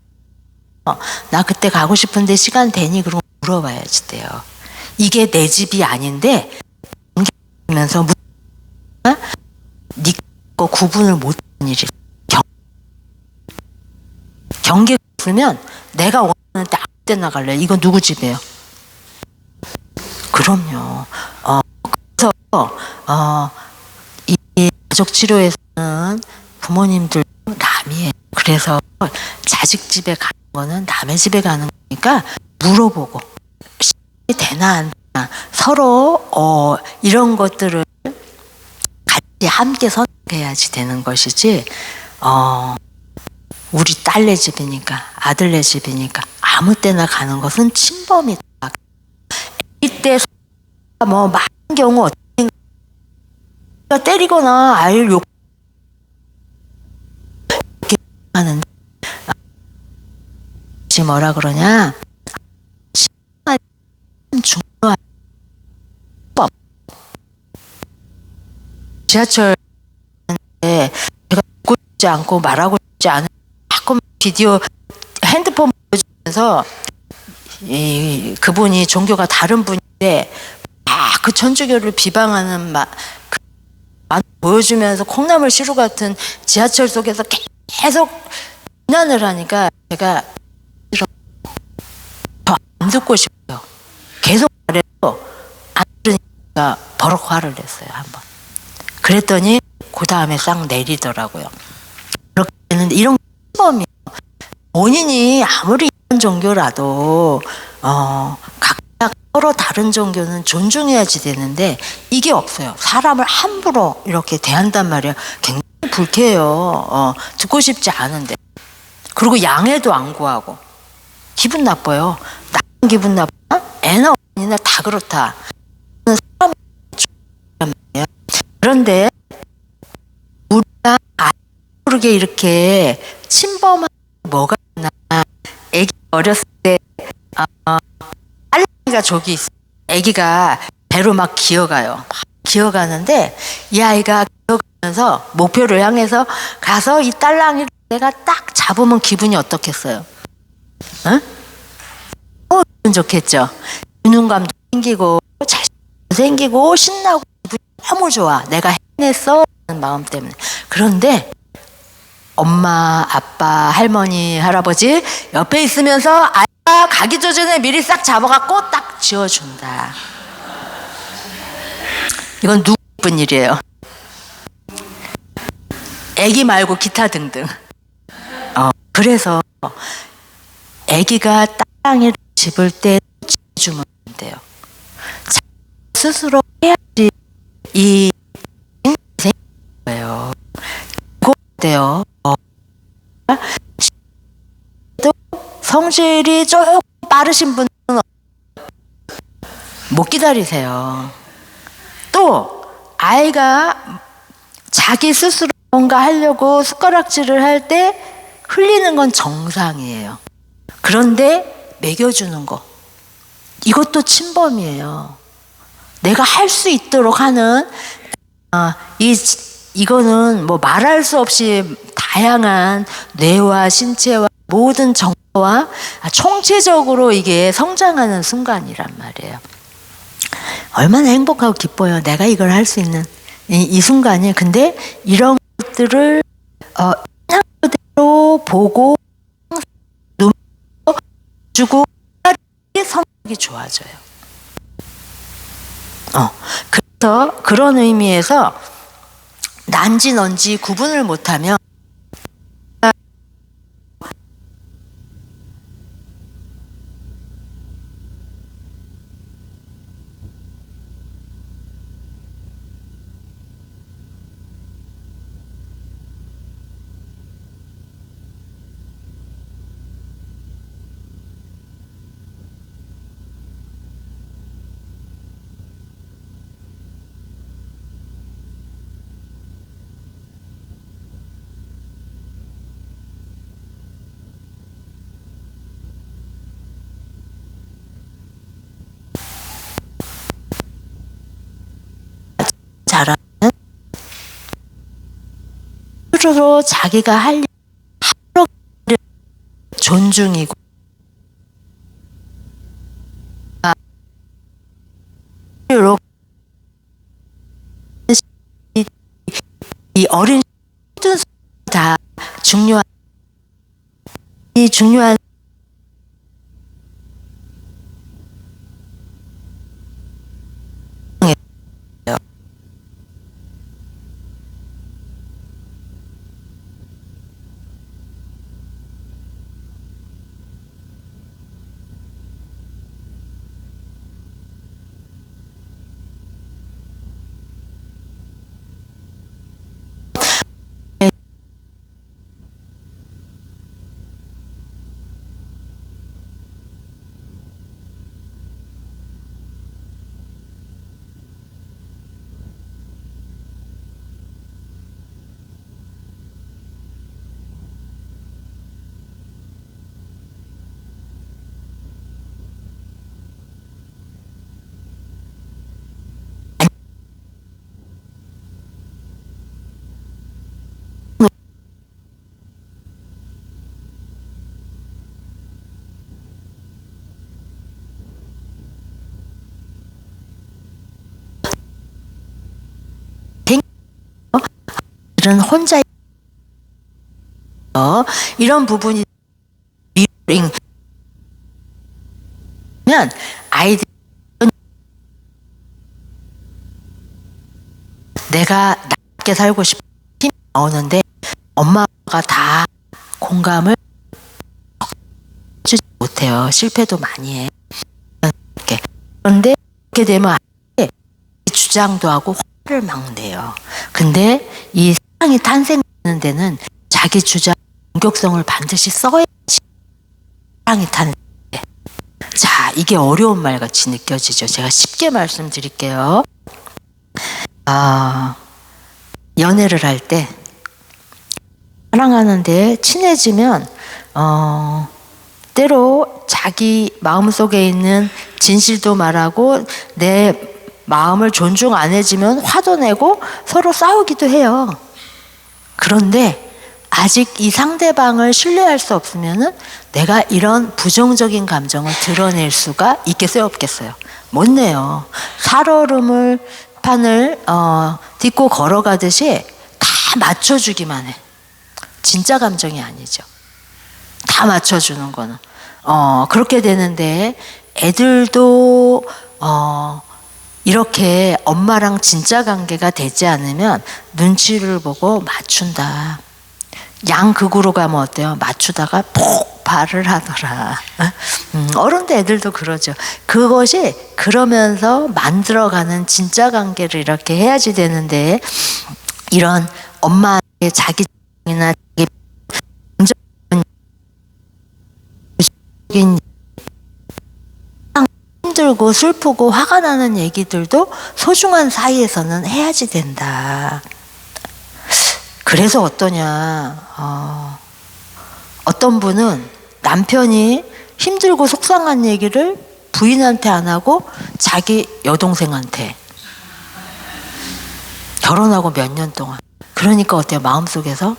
나 그때 가고 싶은데 시간 되니? 그러고 물어봐야지 돼요. 이게 내 집이 아닌데 면서 네 거 구분을 못하는 일이 경계가 없으면 내가 원하는 때 아무 때나 갈래. 이건 누구 집이에요? 그럼요. 그래서 이 가족 치료에서는 부모님들 남이에요. 그래서 자식 집에 가는 거는 남의 집에 가는 거니까 물어보고 되나 안 되나 서로 이런 것들을 같이 함께 선택해야지 되는 것이지 우리 딸네 집이니까 아들네 집이니까 아무 때나 가는 것은 침범이다. 이때 뭐 많은 경우 때리거나 아이를 욕 하는데 뭐라 그러냐 중요한 법 지하철에 제가 듣고 싶지 않고 말하고 싶지 않은 자꾸 비디오 핸드폰 보여주면서 그분이 종교가 다른 분인데 그 천주교를 비방하는 보여주면서 콩나물 시루 같은 지하철 속에서 계속 비난을 하니까 제가 더 안 듣고 싶어요. 계속 말해도 안 들으니까 버럭 화를 냈어요. 한번. 그랬더니 그 다음에 싹 내리더라고요. 그렇게 되는데 이런 침범이에요. 본인이 아무리 이런 종교라도 각자 서로 다른 종교는 존중해야지 되는데 이게 없어요. 사람을 함부로 이렇게 대한단 말이에요. 굉장히 불쾌해요. 듣고 싶지 않은데. 그리고 양해도 안 구하고. 기분 나빠요. 나쁜 기분 나빠? 애나 어머니나 다 그렇다. 사람이 그런데 우리가 모르게 이렇게 침범하는 뭐가 있나. 애기 어렸을 때 딸랑이가 저기 있어. 애기가 배로 막 기어가요. 기어가는데 이 아이가 기어가면서 목표를 향해서 가서 이 딸랑이를 내가 딱 잡으면 기분이 어떻겠어요? 응? 기분 좋겠죠. 유능감도 생기고 자신감도 생기고 신나고 기분이 너무 좋아. 내가 해냈어 하는 마음 때문에. 그런데 엄마, 아빠, 할머니, 할아버지 옆에 있으면서 아이가 가기 전에 미리 싹 잡아갖고 딱 지어준다. 이건 누구뿐 일이에요. 애기 말고 기타 등등. 그래서 애기가 딸랑이를 집을 때 주면 안 돼요. 스스로 해야지 이 인생이 거예요. 그거 어때요? 성질이 조금 빠르신 분은 못 기다리세요. 또 아이가 자기 스스로 뭔가 하려고 숟가락질을 할 때 흘리는 건 정상이에요. 그런데 먹여주는 거 이것도 침범이에요. 내가 할 수 있도록 하는 이거는 뭐 말할 수 없이 다양한 뇌와 신체와 모든 정보와 총체적으로 이게 성장하는 순간이란 말이에요. 얼마나 행복하고 기뻐요. 내가 이걸 할 수 있는 이 순간이. 근데 이런 것들을 그냥 그대로 보고 주고 성격이 좋아져요. 그래서 그런 의미에서 난지 넌지 구분을 못하면 잘하는 스스로 자기가 할 일을 존중이고 이 어린 모든 다 중요한 이 중요한 이런 혼자 이런 부분이 미러링 면 아이들 내가 나답게 살고 싶어. 나오는데 엄마가 다 공감을 주지 못해요. 실패도 많이 해. 그런데 그렇게 되면 주장도 하고 화를 막 내요. 근데 이 사랑이 탄생되는 데는 자기 주장 공격성을 반드시 써야지 사랑이 탄생. 자, 이게 어려운 말 같이 느껴지죠. 제가 쉽게 말씀드릴게요. 연애를 할 때 사랑하는데 친해지면 때로 자기 마음속에 있는 진실도 말하고 내 마음을 존중 안 해주면 화도 내고 서로 싸우기도 해요. 그런데 아직 이 상대방을 신뢰할 수 없으면은 내가 이런 부정적인 감정을 드러낼 수가 있겠어요, 없겠어요? 못 내요. 살얼음을 판을 딛고 걸어가듯이 다 맞춰주기만 해. 진짜 감정이 아니죠. 다 맞춰주는 거는. 그렇게 되는데 애들도 이렇게 엄마랑 진짜 관계가 되지 않으면 눈치를 보고 맞춘다. 양극으로 가면 어때요? 맞추다가 폭발을 하더라. 어른도 애들도 그러죠. 그것이 그러면서 만들어가는 진짜 관계를 이렇게 해야지 되는데 이런 엄마의 자기나 힘들고 슬프고 화가 나는 얘기들도 소중한 사이에서는 해야지 된다. 그래서 어떠냐, 어떤 분은 남편이 힘들고 속상한 얘기를 부인한테 안 하고 자기 여동생한테 결혼하고 몇 년 동안. 그러니까 어때요? 마음속에서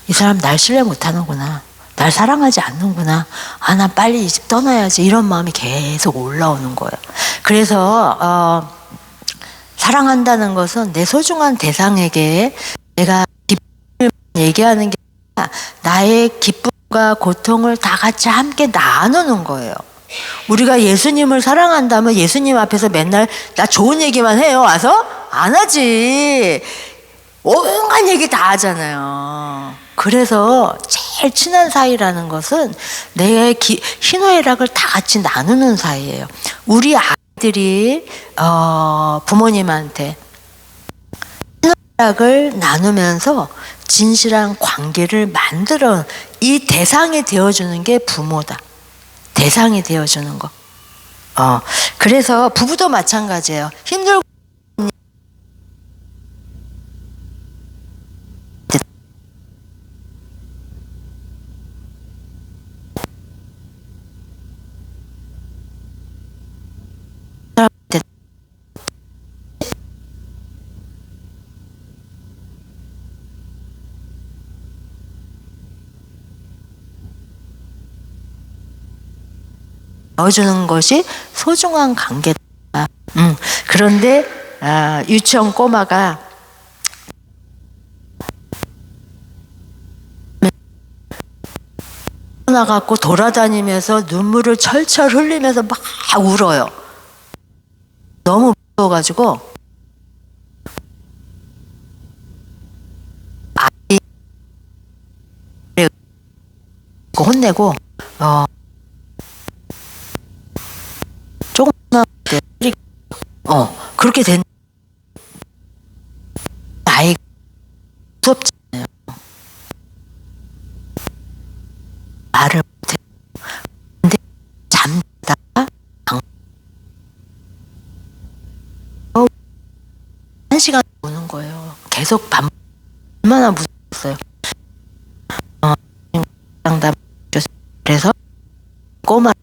이 사람 날 신뢰 못하는구나, 날 사랑하지 않는구나, 난 빨리 이 집 떠나야지, 이런 마음이 계속 올라오는 거예요. 그래서 사랑한다는 것은 내 소중한 대상에게 내가 얘기하는 게 아니라 나의 기쁨과 고통을 다 같이 함께 나누는 거예요. 우리가 예수님을 사랑한다면 예수님 앞에서 맨날 나 좋은 얘기만 해요? 와서? 안 하지. 온갖 얘기 다 하잖아요. 그래서 제일 친한 사이라는 것은 내 희노애락을 다 같이 나누는 사이예요. 우리 아이들이 부모님한테 희노애락을 나누면서 진실한 관계를 만들어, 이 대상이 되어주는 게 부모다. 대상이 되어주는 거. 그래서 부부도 마찬가지예요. 힘들고 넣어주는 것이 소중한 관계다. 그런데 유치원 꼬마가 나가고 돌아다니면서 눈물을 철철 흘리면서 막 울어요. 너무 무서워가지고 아이를 혼내고 조금만 그렇게 된 아이가 무섭잖아요. 말을 못해. 근데 잠자다가 한 시간 오는 거예요. 계속 얼마나 무서웠어요. 그래서 꼬마한테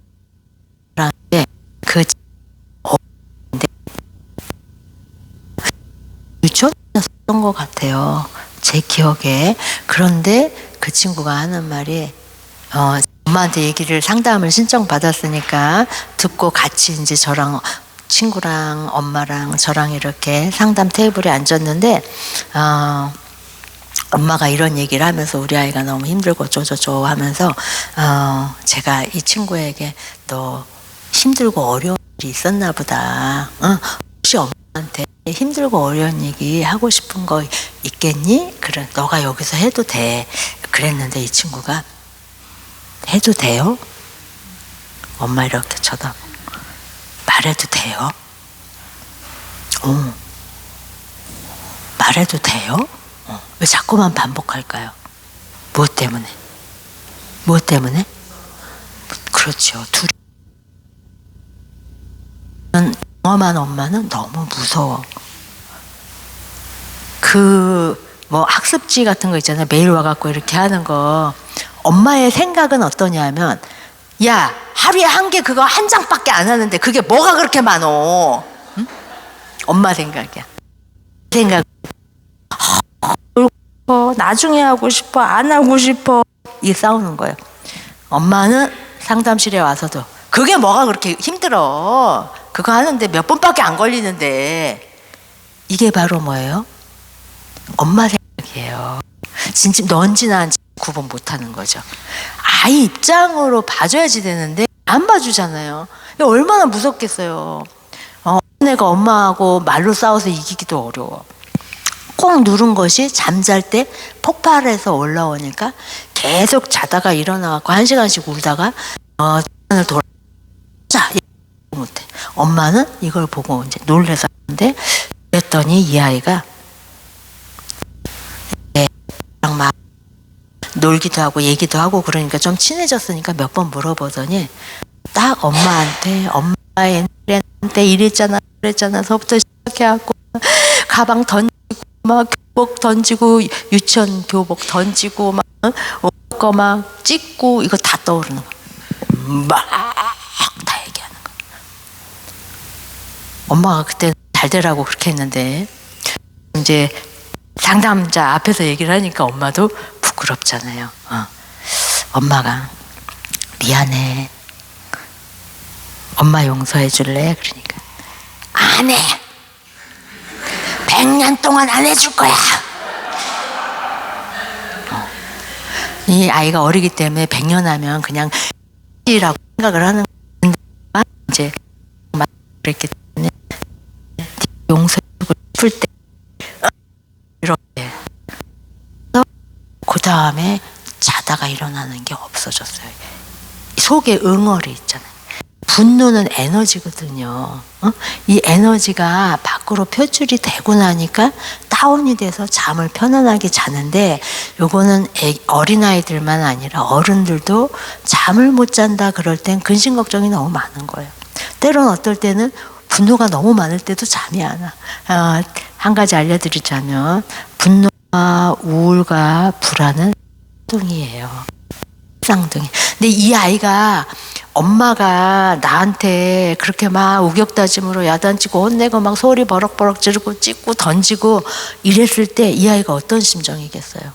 그 유치원이었던 것 같아요, 제 기억에. 그런데 그 친구가 하는 말이 엄마한테 얘기를, 상담을 신청받았으니까 듣고 같이 이제 저랑 친구랑 엄마랑 저랑 이렇게 상담 테이블에 앉았는데 엄마가 이런 얘기를 하면서 우리 아이가 너무 힘들고 어쩌저쩌 하면서 제가 이 친구에게 너 힘들고 어려운 일이 있었나 보다. 혹시 엄마한테 힘들고 어려운 얘기 하고 싶은 거 있겠니? 그래, 너가 여기서 해도 돼. 그랬는데 이 친구가 해도 돼요? 엄마 이렇게 쳐다보고 말해도 돼요? 말해도 돼요? 왜 자꾸만 반복할까요? 무엇 때문에? 무엇 때문에? 그렇죠. 둘이 경험한 엄마는 너무 무서워. 뭐 학습지 같은 거 있잖아요. 매일 와갖고 이렇게 하는 거. 엄마의 생각은 어떠냐면, 야, 하루에 한 개 그거 한 장밖에 안 하는데 그게 뭐가 그렇게 많어? 응? 엄마 생각이야. 생각. 나중에 하고 싶어, 안 하고 싶어. 이 싸우는 거예요. 엄마는 상담실에 와서도 그게 뭐가 그렇게 힘들어? 그거 하는데 몇 분밖에 안 걸리는데. 이게 바로 뭐예요? 엄마 생각이에요. 진짜 넌지 나인지 구분 못하는 거죠. 아이 입장으로 봐줘야지 되는데 안 봐주잖아요. 얼마나 무섭겠어요. 애가 엄마하고 말로 싸워서 이기기도 어려워. 꼭 누른 것이 잠잘 때 폭발해서 올라오니까 계속 자다가 일어나갖고 1시간씩 울다가 시간을 돌아. 자, 못해. 엄마는 이걸 보고 이제 놀래서 하는데, 그랬더니 이 아이가 막 놀기도 하고 얘기도 하고 그러니까 좀 친해졌으니까 몇 번 물어보더니 딱 엄마한테 엄마 옛날에 나한테 이랬잖아 그랬잖아서부터 시작해갖고 가방 던지고 막 교복 던지고 유치원 교복 던지고 막 거 막 찍고 이거 다 떠오르는 거야. 막 다 얘기하는 거야. 엄마가 그때 잘 되라고 그렇게 했는데 이제 상담자 앞에서 얘기를 하니까 엄마도 부끄럽잖아요. 엄마가 미안해. 엄마 용서해 줄래? 그러니까 안 해. 100년 동안 안 해줄 거야. 이 아이가 어리기 때문에 100년 하면 그냥 이라고 생각을 하는 건데 이제 그랬기 때문에 용서하고 싶을 때 이렇게 그 다음에 자다가 일어나는 게 없어졌어요. 속에 응어리 있잖아요. 분노는 에너지거든요. 이 에너지가 밖으로 표출이 되고 나니까 다운이 돼서 잠을 편안하게 자는데, 요거는 어린아이들만 아니라 어른들도 잠을 못 잔다 그럴 땐 근심 걱정이 너무 많은 거예요. 때로는 어떨 때는 분노가 너무 많을 때도 잠이 안 와. 한 가지 알려드리자면 분노와 우울과 불안은 쌍둥이에요. 쌍둥이. 근데 이 아이가 엄마가 나한테 그렇게 막 우격다짐으로 야단치고 혼내고 막 소리 버럭버럭 지르고 찍고 던지고 이랬을 때 이 아이가 어떤 심정이겠어요?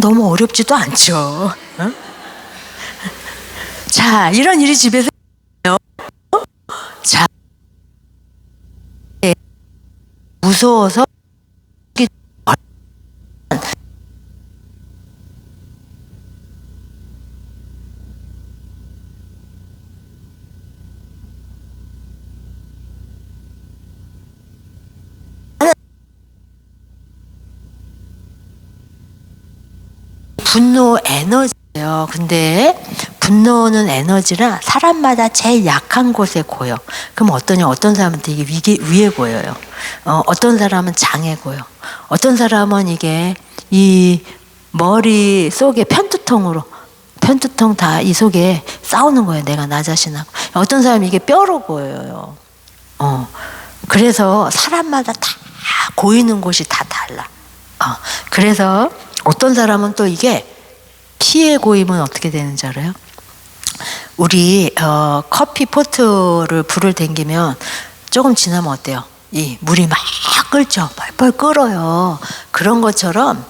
너무 어렵지도 않죠. 어? 자, 이런 일이 집에서 자, 무서워서 분노 에너지예요. 근데 분노는 에너지라 사람마다 제일 약한 곳에 고여. 그럼 어떠냐? 어떤 사람한테 이게 위에 고여요. 어떤 사람은 장에 고여. 어떤 사람은 이게 이 머리 속에 편두통으로 편두통 다 이 속에 싸우는 거예요. 내가 나 자신하고. 어떤 사람은 이게 뼈로 고여요. 그래서 사람마다 다 고이는 곳이 다 달라. 그래서 어떤 사람은 또 이게 피에 고이면 어떻게 되는지 알아요? 우리 커피 포트를 불을 댕기면 조금 지나면 어때요? 이 물이 막 끓죠. 펄펄 끓어요. 그런 것처럼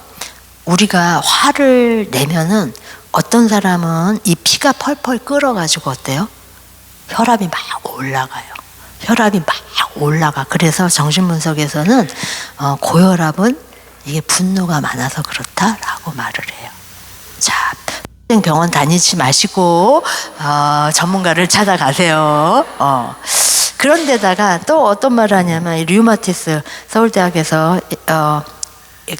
우리가 화를 내면은 어떤 사람은 이 피가 펄펄 끓어가지고 어때요? 혈압이 막 올라가요. 혈압이 막 올라가. 그래서 정신분석에서는 고혈압은 이게 분노가 많아서 그렇다라고 말을 해요. 자, 병원 다니지 마시고 전문가를 찾아가세요. 그런데다가 또 어떤 말을 하냐면 이 류마티스 서울대학에서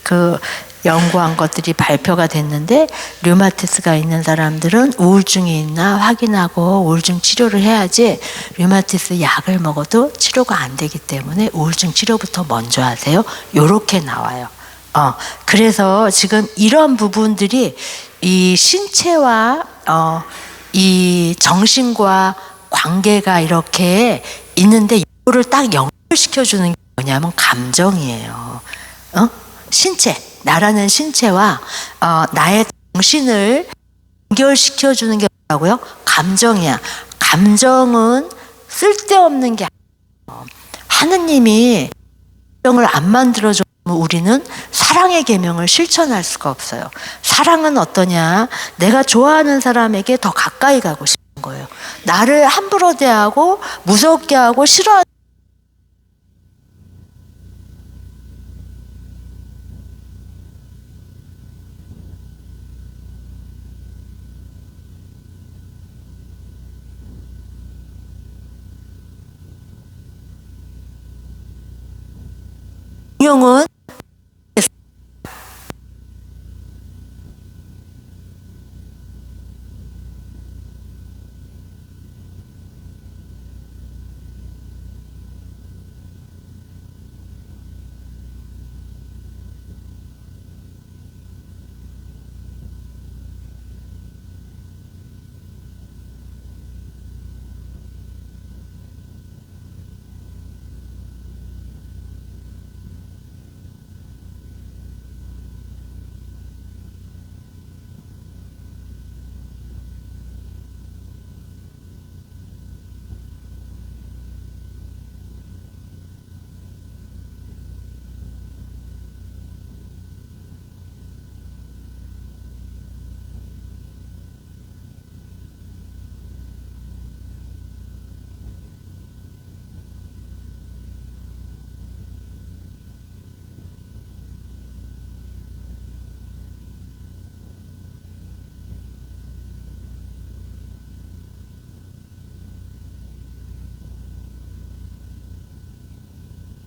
그 연구한 것들이 발표가 됐는데 류마티스가 있는 사람들은 우울증이 있나 확인하고 우울증 치료를 해야지 류마티스 약을 먹어도 치료가 안 되기 때문에 우울증 치료부터 먼저 하세요. 요렇게 나와요. 그래서 지금 이런 부분들이 이 신체와 이 정신과 관계가 이렇게 있는데 이거를 딱 연결시켜주는 게 뭐냐면 감정이에요. 신체, 나라는 신체와 나의 정신을 연결시켜주는 게 뭐라고요? 감정이야. 감정은 쓸데없는 게 아니에요. 하느님이 감정을 안 만들어주면 우리는 사랑의 계명을 실천할 수가 없어요. 사랑은 어떠냐? 내가 좋아하는 사람에게 더 가까이 가고 싶은 거예요. 나를 함부로 대하고 무섭게 하고 싫어하는 용은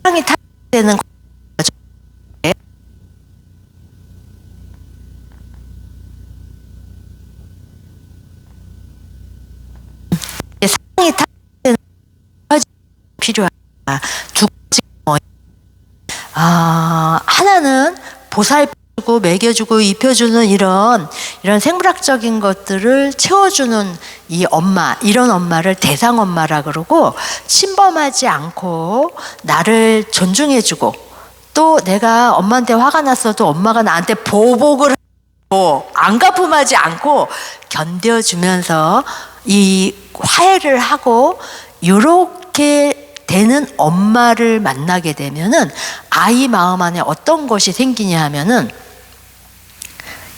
사랑이 탄생되는 사랑이 탄생되는 필요하다. 두 가지 하나는 보살펴주고 먹여주고 입혀주는 이런 생물학적인 것들을 채워주는 이 엄마, 이런 엄마를 대상 엄마라 그러고 침범하지 않고 나를 존중해주고 또 내가 엄마한테 화가 났어도 엄마가 나한테 보복을 하고 안가품하지 않고 견뎌주면서 이 화해를 하고 요렇게 되는 엄마를 만나게 되면은 아이 마음 안에 어떤 것이 생기냐 하면은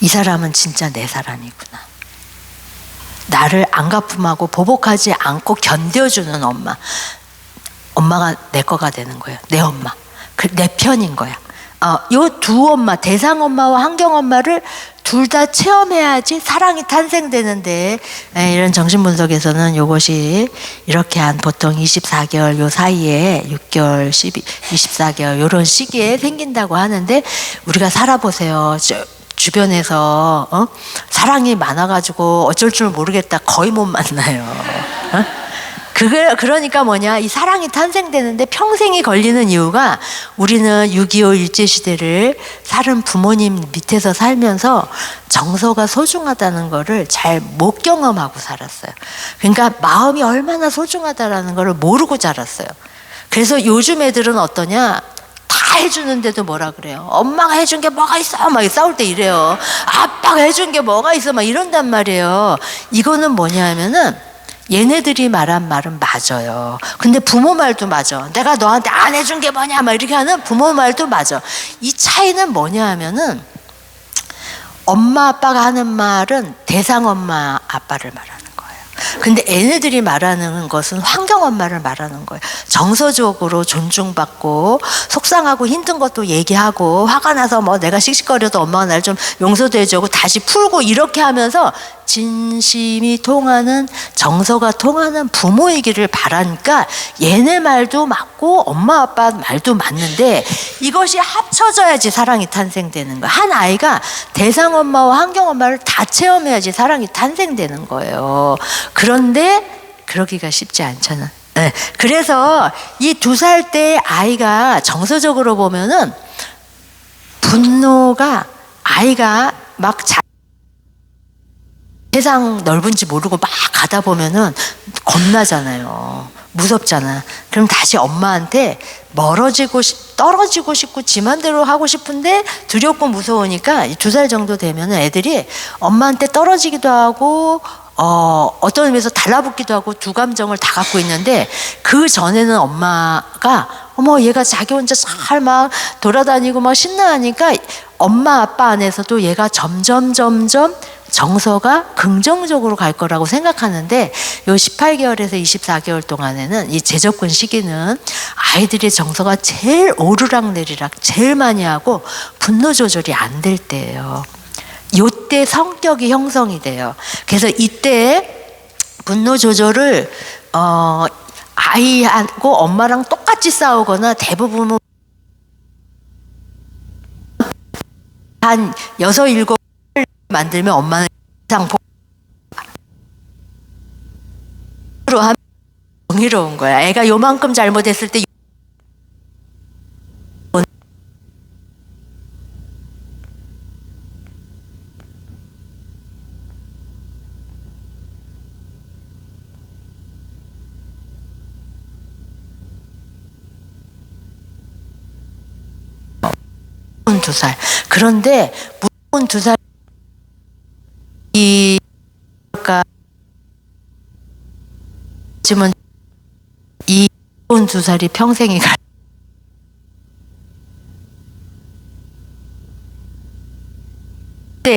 이 사람은 진짜 내 사람이구나. 나를 안가품하고 보복하지 않고 견뎌주는 엄마. 엄마가 내 거가 되는 거예요. 내 엄마. 내 편인 거야. 요 두 엄마, 대상 엄마와 환경 엄마를 둘 다 체험해야지 사랑이 탄생되는데 이런 정신분석에서는 이것이 이렇게 한 보통 24개월 요 사이에 6개월, 24개월 이런 시기에 생긴다고 하는데 우리가 살아보세요. 주변에서 사랑이 많아가지고 어쩔 줄 모르겠다 거의 못 만나요. 그러니까 뭐냐, 이 사랑이 탄생되는데 평생이 걸리는 이유가 우리는 6.25 일제시대를 살은 부모님 밑에서 살면서 정서가 소중하다는 거를 잘 못 경험하고 살았어요. 그러니까 마음이 얼마나 소중하다라는 거를 모르고 자랐어요. 그래서 요즘 애들은 어떠냐, 다 해주는데도 뭐라 그래요. 엄마가 해준 게 뭐가 있어? 막 싸울 때 이래요. 아빠가 해준 게 뭐가 있어? 막 이런단 말이에요. 이거는 뭐냐 하면은 얘네들이 말한 말은 맞아요. 근데 부모 말도 맞아. 내가 너한테 안 해준 게 뭐냐 막 이렇게 하는 부모 말도 맞아. 이 차이는 뭐냐 하면은 엄마 아빠가 하는 말은 대상 엄마 아빠를 말하는 거예요. 근데 얘네들이 말하는 것은 환경 엄마를 말하는 거예요. 정서적으로 존중받고 속상하고 힘든 것도 얘기하고 화가 나서 뭐 내가 씩씩거려도 엄마가 날 좀 용서도 해주고 다시 풀고 이렇게 하면서 진심이 통하는 정서가 통하는 부모이기를 바라니까 얘네 말도 맞고 엄마 아빠 말도 맞는데 이것이 합쳐져야지 사랑이 탄생되는 거예요. 한 아이가 대상 엄마와 환경 엄마를 다 체험해야지 사랑이 탄생되는 거예요. 그런데 그러기가 쉽지 않잖아. 네. 그래서 이 2살 때 아이가 정서적으로 보면은 분노가 아이가 막 세상 넓은지 모르고 막 가다 보면은 겁나잖아요. 무섭잖아. 그럼 다시 엄마한테 떨어지고 싶고 지 맘대로 하고 싶은데 두렵고 무서우니까 2살 정도 되면은 애들이 엄마한테 떨어지기도 하고 어떤 의미에서 달라붙기도 하고 두 감정을 다 갖고 있는데 그 전에는 엄마가 어머 얘가 자기 혼자 잘 막 돌아다니고 막 신나하니까 엄마 아빠 안에서도 얘가 점점 정서가 긍정적으로 갈 거라고 생각하는데 요 18개월에서 24개월 동안에는 이 재접근 시기는 아이들의 정서가 제일 오르락내리락 제일 많이 하고 분노 조절이 안 될 때예요. 요때 성격이 형성이 돼요. 그래서 이때 분노 조절을 아이하고 엄마랑 똑같이 싸우거나 대부분은 한 6, 7 만들면 엄마는 이상 복으로 하면 정의로운 거야. 애가 요만큼 잘못했을 때 무서운 2살. 그런데 무서운 2살 이 지금은 이 무서운 2살이 평생이 갈 때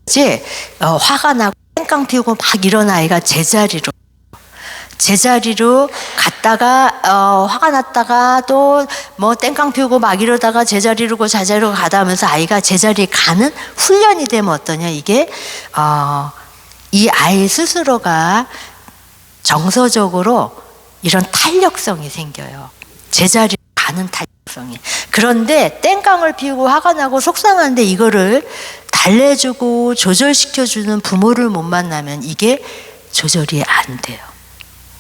이제 화가 나고 땡깡 피우고 막 이런 아이가 제자리로 갔다가 화가 났다가 또 뭐 땡깡 피우고 막 이러다가 제자리로 가다 하면서 아이가 제자리에 가는 훈련이 되면 어떠냐 이게 이 아이 스스로가 정서적으로 이런 탄력성이 생겨요. 제자리로 가는 탄력성이. 그런데 땡깡을 피우고 화가 나고 속상한데 이거를 달래주고 조절시켜주는 부모를 못 만나면 이게 조절이 안 돼요.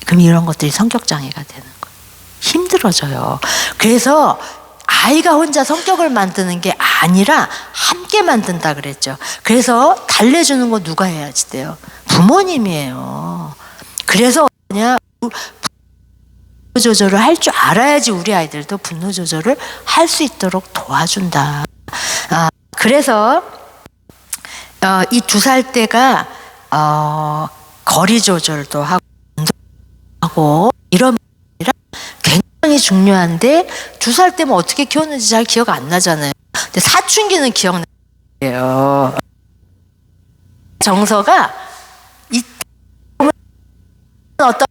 그럼 이런 것들이 성격장애가 되는 거예요. 힘들어져요. 그래서 아이가 혼자 성격을 만드는 게 아니라 함께 만든다 그랬죠. 그래서 달래주는 거 누가 해야지 돼요? 부모님이에요. 그래서 그냥 분노 조절을 할 줄 알아야지 우리 아이들도 분노 조절을 할 수 있도록 도와준다. 그래서 이 2살 때가 거리 조절도 하고 이런 굉장히 중요한데 2살 때면 어떻게 키웠는지 잘 기억 안 나잖아요. 근데 사춘기는 기억나요. 정서가 어떤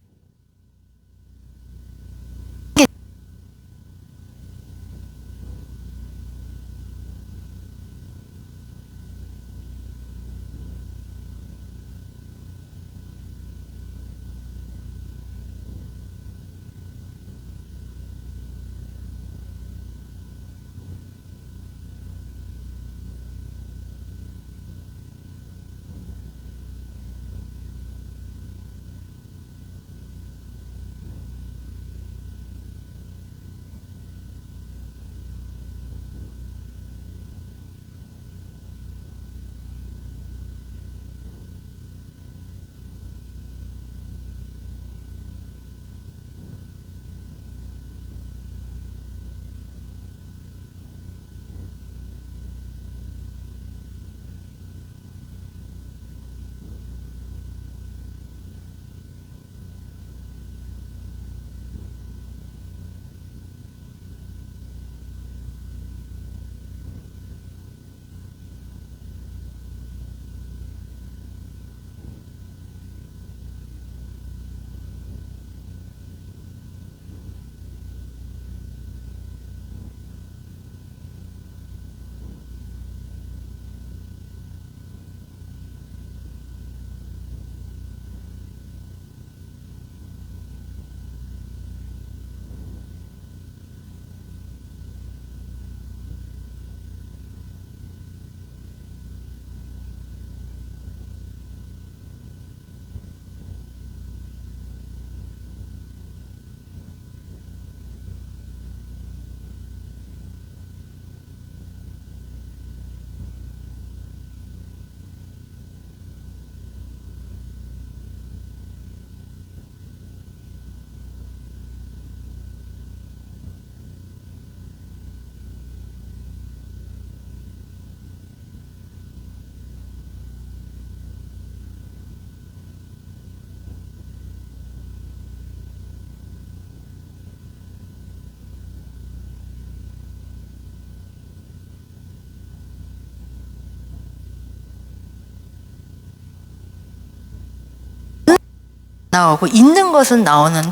나오고 있는 것은 나오는데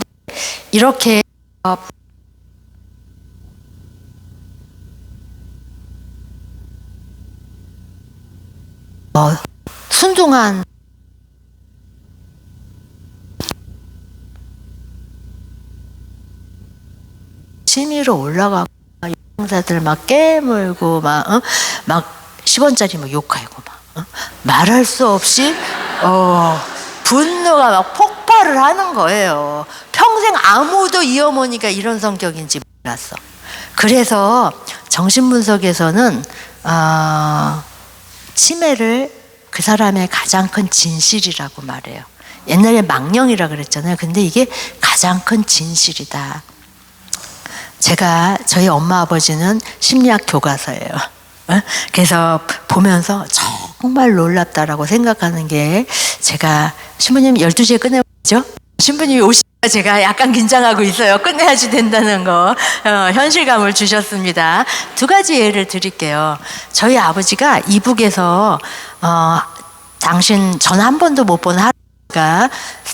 이렇게 순둥한 심의로 올라가고 영사들 막 깨물고 막 10원짜리 막 욕하고 막 말할 수 없이 분노가 막 폭발을 하는 거예요. 평생 아무도 이 어머니가 이런 성격인지 몰랐어. 그래서 정신분석에서는 치매를 그 사람의 가장 큰 진실이라고 말해요. 옛날에 망령이라 그랬잖아요. 근데 이게 가장 큰 진실이다. 저희 엄마 아버지는 심리학 교과서예요. 그래서 보면서 정말 놀랍다라고 생각하는 게, 제가 신부님 12시에 끝내죠? 신부님이 오시니까 제가 약간 긴장하고 있어요. 끝내야지 된다는 거. 현실감을 주셨습니다. 두 가지 예를 드릴게요. 저희 아버지가 이북에서 당신 전 한 번도 못 본 하루가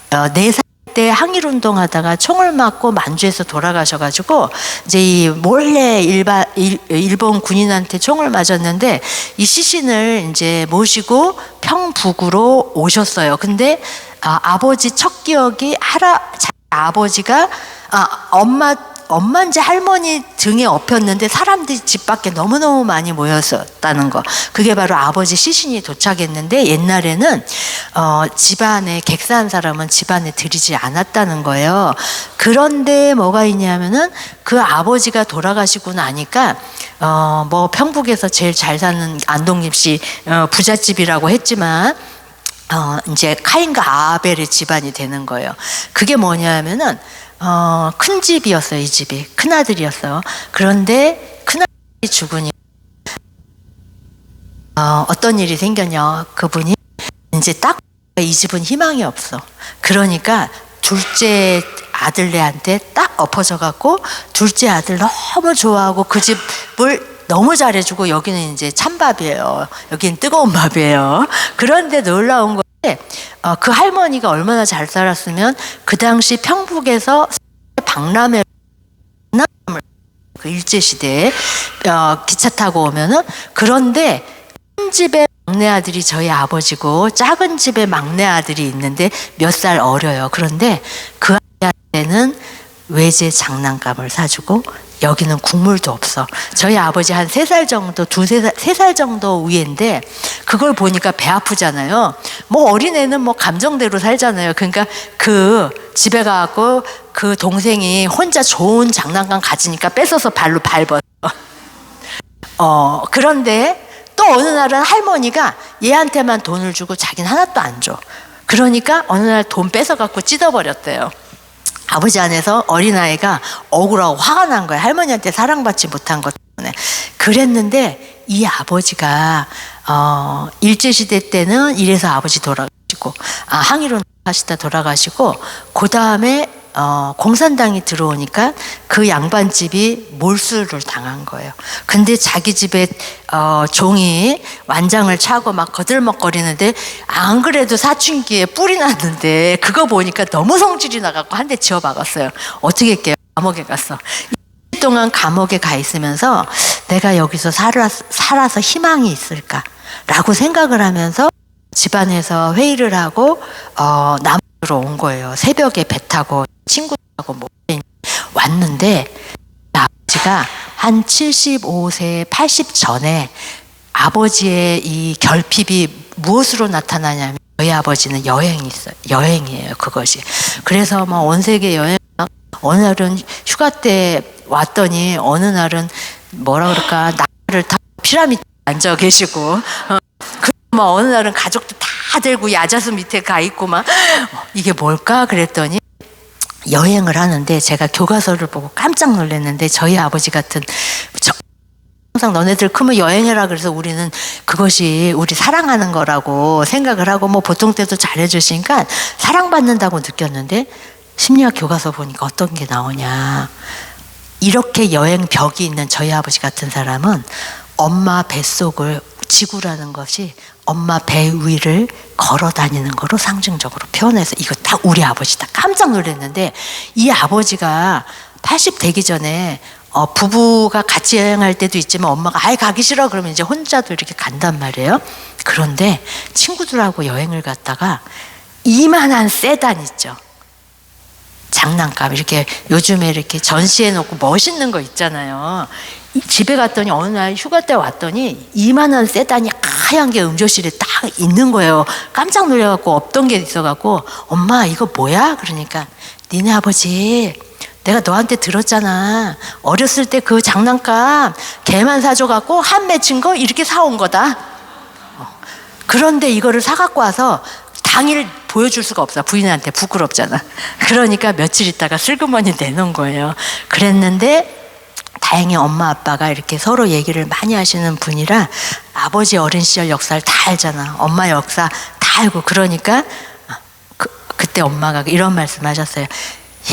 4살 때 항일운동 하다가 총을 맞고 만주에서 돌아가셔가지고 이제 이 몰래 일본 군인한테 총을 맞았는데, 이 시신을 이제 모시고 평북으로 오셨어요. 근데 아버지 첫 기억이 아버지가 엄마인지 할머니 등에 업혔는데 사람들이 집 밖에 너무너무 많이 모였었다는 거. 그게 바로 아버지 시신이 도착했는데, 옛날에는 집안에 객사한 사람은 집안에 들이지 않았다는 거예요. 그런데 뭐가 있냐면은 그 아버지가 돌아가시고 나니까 뭐 평북에서 제일 잘 사는 안동립 씨 부잣집이라고 했지만 이제 카인과 아벨의 집안이 되는 거예요. 그게 뭐냐면은 큰 집이었어요. 이 집이 큰아들이었어요. 그런데 큰아들이 죽으니 어떤 일이 생겼냐, 그분이 이제 딱 이 집은 희망이 없어. 그러니까 둘째 아들네한테 딱 엎어져 갖고, 둘째 아들 너무 좋아하고 그 집을 너무 잘해주고, 여기는 이제 찬밥이에요. 여기는 뜨거운 밥이에요. 그런데 놀라운 건데, 그 할머니가 얼마나 잘 살았으면, 그 당시 평북에서 박람회, 그 일제시대에 기차 타고 오면은, 그런데 큰 집의 막내 아들이 저희 아버지고 작은 집의 막내 아들이 있는데 몇 살 어려요. 그런데 그 아이한테는 외제 장난감을 사주고, 여기는 국물도 없어. 저희 아버지 한 3살 정도, 3살 정도 위인데, 그걸 보니까 배 아프잖아요. 뭐 어린애는 뭐 감정대로 살잖아요. 그러니까 그 집에 가고 그 동생이 혼자 좋은 장난감 가지니까 뺏어서 발로 밟았어. 그런데 또 어느 날은 할머니가 얘한테만 돈을 주고 자기는 하나도 안 줘. 그러니까 어느 날 돈 뺏어갖고 찢어버렸대요. 아버지 안에서 어린아이가 억울하고 화가 난 거예요. 할머니한테 사랑받지 못한 것 때문에. 그랬는데 이 아버지가 일제시대 때는 이래서 아버지 돌아가시고, 항일운동 하시다 돌아가시고, 그 다음에 공산당이 들어오니까 그 양반집이 몰수를 당한 거예요. 근데 자기 집에 종이 완장을 차고 막 거들먹거리는데, 안 그래도 사춘기에 뿔이 났는데 그거 보니까 너무 성질이 나갖고 한 대 지어 박았어요. 어떻게 할게요? 감옥에 갔어. 2일 동안 감옥에 가 있으면서 내가 여기서 살아서 희망이 있을까라고 생각을 하면서 집안에서 회의를 하고 남으로 온 거예요. 새벽에 배 타고 친구하고 뭐 왔는데, 아버지가 한 75세, 80 전에 아버지의 이 결핍이 무엇으로 나타나냐면, 저희 아버지는 여행이에요. 그것이. 그래서 막 온 세계 여행, 어느 날은 휴가 때 왔더니 어느 날은 뭐라 그럴까, 나를 타고 피라미드에 앉아 계시고, 막 어느 날은 가족도 다 들고 야자수 밑에 가 있고 막, 이게 뭘까 그랬더니, 여행을 하는데 제가 교과서를 보고 깜짝 놀랐는데, 저희 아버지 같은, 항상 너네들 크면 여행해라 그래서 우리는 그것이 우리 사랑하는 거라고 생각을 하고 뭐 보통 때도 잘해주시니까 사랑받는다고 느꼈는데, 심리학 교과서 보니까 어떤 게 나오냐, 이렇게 여행 벽이 있는 저희 아버지 같은 사람은 엄마 뱃속을 지구라는 것이 엄마 배 위를 걸어 다니는 거로 상징적으로 표현해서 이거 딱 우리 아버지다. 깜짝 놀랐는데 이 아버지가 80 되기 전에 부부가 같이 여행할 때도 있지만 엄마가 아예 가기 싫어 그러면 이제 혼자도 이렇게 간단 말이에요. 그런데 친구들하고 여행을 갔다가 이만한 세단 있죠. 장난감 이렇게 요즘에 이렇게 전시해 놓고 멋있는 거 있잖아요. 집에 갔더니 어느 날 휴가 때 왔더니 이만한 세단이 하얀 게 응조실에 딱 있는 거예요. 깜짝 놀래갖고 없던 게 있어갖고 엄마 이거 뭐야? 그러니까 니네 아버지 내가 너한테 들었잖아. 어렸을 때 그 장난감 걔만 사줘갖고 한 맺힌 거 이렇게 사온 거다. 그런데 이거를 사갖고 와서 당일 보여줄 수가 없어. 부인한테 부끄럽잖아. 그러니까 며칠 있다가 슬그머니 내놓은 거예요. 그랬는데 다행히 엄마 아빠가 이렇게 서로 얘기를 많이 하시는 분이라 아버지 어린 시절 역사를 다 알잖아. 엄마 역사 다 알고 그러니까 그때 엄마가 이런 말씀 하셨어요.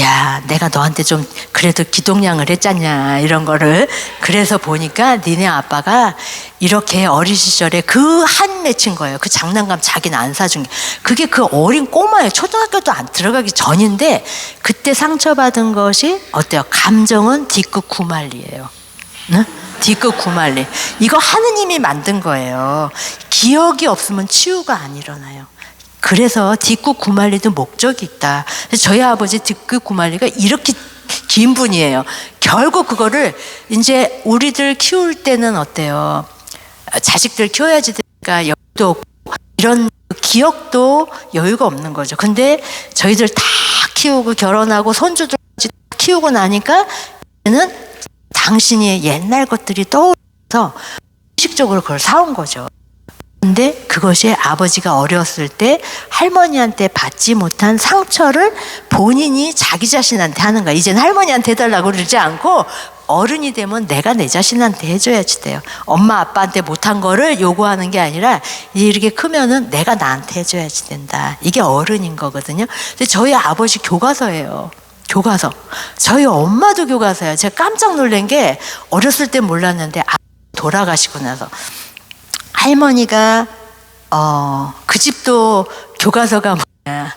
야, 내가 너한테 좀 그래도 기동량을 했잖냐 이런 거를. 그래서 보니까 니네 아빠가 이렇게 어린 시절에 그 한 맺힌 거예요. 그 장난감 자기는 안 사준 게. 그게 그 어린 꼬마예요. 초등학교도 안 들어가기 전인데 그때 상처받은 것이 어때요? 감정은 뒤끝 구말리예요. 응? 뒤끝 구말리. 이거 하느님이 만든 거예요. 기억이 없으면 치유가 안 일어나요. 그래서 뒤끝 구말리도 목적이 있다. 저희 아버지 뒤끝 구말리가 이렇게 긴 분이에요. 결국 그거를 이제 우리들 키울 때는 어때요? 자식들 키워야지 되니까 여유도 없고 이런 기억도 여유가 없는 거죠. 근데 저희들 다 키우고 결혼하고 손주들까지 다 키우고 나니까 이제는 당신이 옛날 것들이 떠오르면서 의식적으로 그걸 사온 거죠. 근데 그것이 아버지가 어렸을 때 할머니한테 받지 못한 상처를 본인이 자기 자신한테 하는 거야. 이제는 할머니한테 해달라고 그러지 않고 어른이 되면 내가 내 자신한테 해줘야지 돼요. 엄마 아빠한테 못한 거를 요구하는 게 아니라 이렇게 크면은 내가 나한테 해줘야지 된다. 이게 어른인 거거든요. 근데 저희 아버지 교과서예요. 교과서. 저희 엄마도 교과서예요. 제가 깜짝 놀란 게 어렸을 때 몰랐는데 돌아가시고 나서 할머니가 그 집도 교과서가 뭐냐.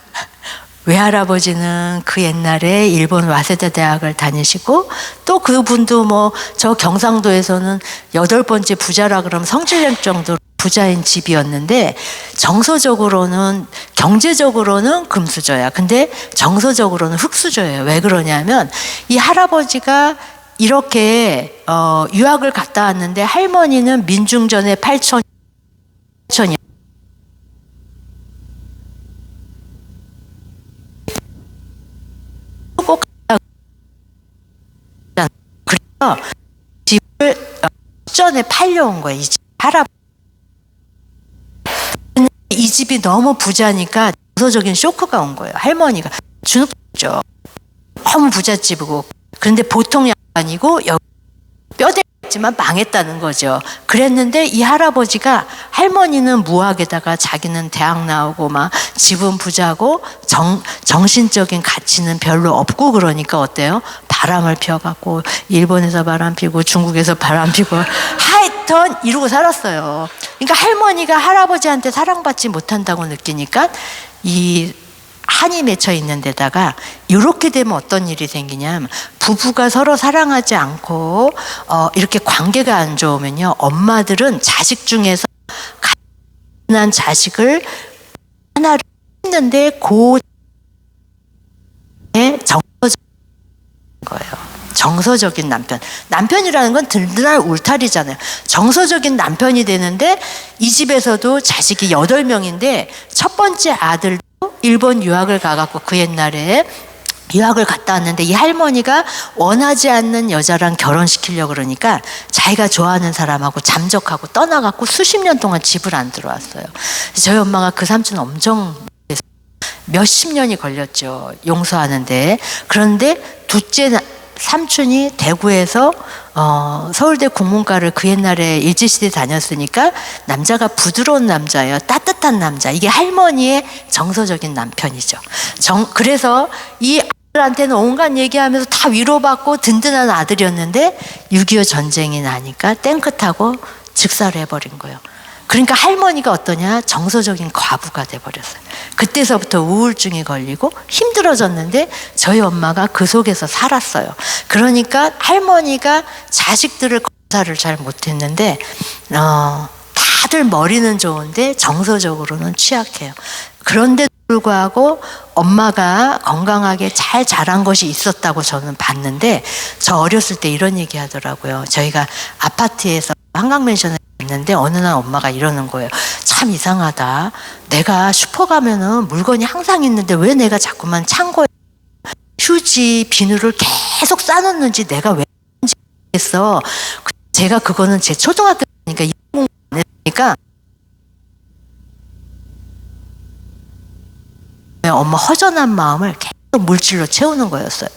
외할아버지는 그 옛날에 일본 와세다 대학을 다니시고 또 그분도 뭐 저 경상도에서는 8번째 부자라 그러면 성질낼 정도로 부자인 집이었는데 정서적으로는 경제적으로는 금수저야. 근데 정서적으로는 흙수저예요. 왜 그러냐면 이 할아버지가 이렇게 유학을 갔다 왔는데 할머니는 민중전에 8천이 꼭 그래서 집을 전에 팔려온 거예요. 이 집 할아버지. 이 집이 너무 부자니까 정서적인 쇼크가 온 거예요. 할머니가 주눅죠. 너무 부잣집이고 그런데 보통 아니고 뼈대지만 망했다는 거죠. 그랬는데 이 할아버지가 할머니는 무학에다가 자기는 대학 나오고 막 집은 부자고 정신적인 가치는 별로 없고 그러니까 어때요? 바람을 피워갖고 일본에서 바람 피고 중국에서 바람 피고 하여튼 이러고 살았어요. 그러니까 할머니가 할아버지한테 사랑받지 못한다고 느끼니까 이 한이 맺혀 있는 데다가 이렇게 되면 어떤 일이 생기냐면 부부가 서로 사랑하지 않고 이렇게 관계가 안 좋으면요 엄마들은 자식 중에서 가난한 자식을 하나를 했는데 정서적인 거예요. 정서적인 남편이라는 건 든든한 울타리잖아요. 정서적인 남편이 되는데 이 집에서도 자식이 8명인데 첫 번째 아들도 일본 유학을 가갖고 그 옛날에 유학을 갔다 왔는데 이 할머니가 원하지 않는 여자랑 결혼시키려고 그러니까 자기가 좋아하는 사람하고 잠적하고 떠나갖고 수십 년 동안 집을 안 들어왔어요. 저희 엄마가 그 삼촌 엄청 몇십 년이 걸렸죠. 용서하는데. 그런데 둘째 삼촌이 대구에서 서울대 국문과를 그 옛날에 일제시대 다녔으니까 남자가 부드러운 남자예요. 따뜻한 남자. 이게 할머니의 정서적인 남편이죠. 그래서 이 아들한테는 온갖 얘기하면서 다 위로받고 든든한 아들이었는데 6.25 전쟁이 나니까 땡끝하고 즉사를 해버린 거예요. 그러니까 할머니가 어떠냐? 정서적인 과부가 돼버렸어요. 그때서부터 우울증이 걸리고 힘들어졌는데 저희 엄마가 그 속에서 살았어요. 그러니까 할머니가 자식들을 검사를 잘 못했는데 다들 머리는 좋은데 정서적으로는 취약해요. 그런데도 불구하고 엄마가 건강하게 잘 자란 것이 있었다고 저는 봤는데, 저 어렸을 때 이런 얘기 하더라고요. 저희가 아파트에서 한강맨션에 있는데 어느 날 엄마가 이러는 거예요. 참 이상하다. 내가 슈퍼 가면은 물건이 항상 있는데 왜 내가 자꾸만 창고에 휴지, 비누를 계속 싸놓는지 내가 왜 모르겠어. 제가 그거는 제 초등학교 때니까 이런 공부 안 했으니까 엄마 허전한 마음을 계속 물질로 채우는 거였어요.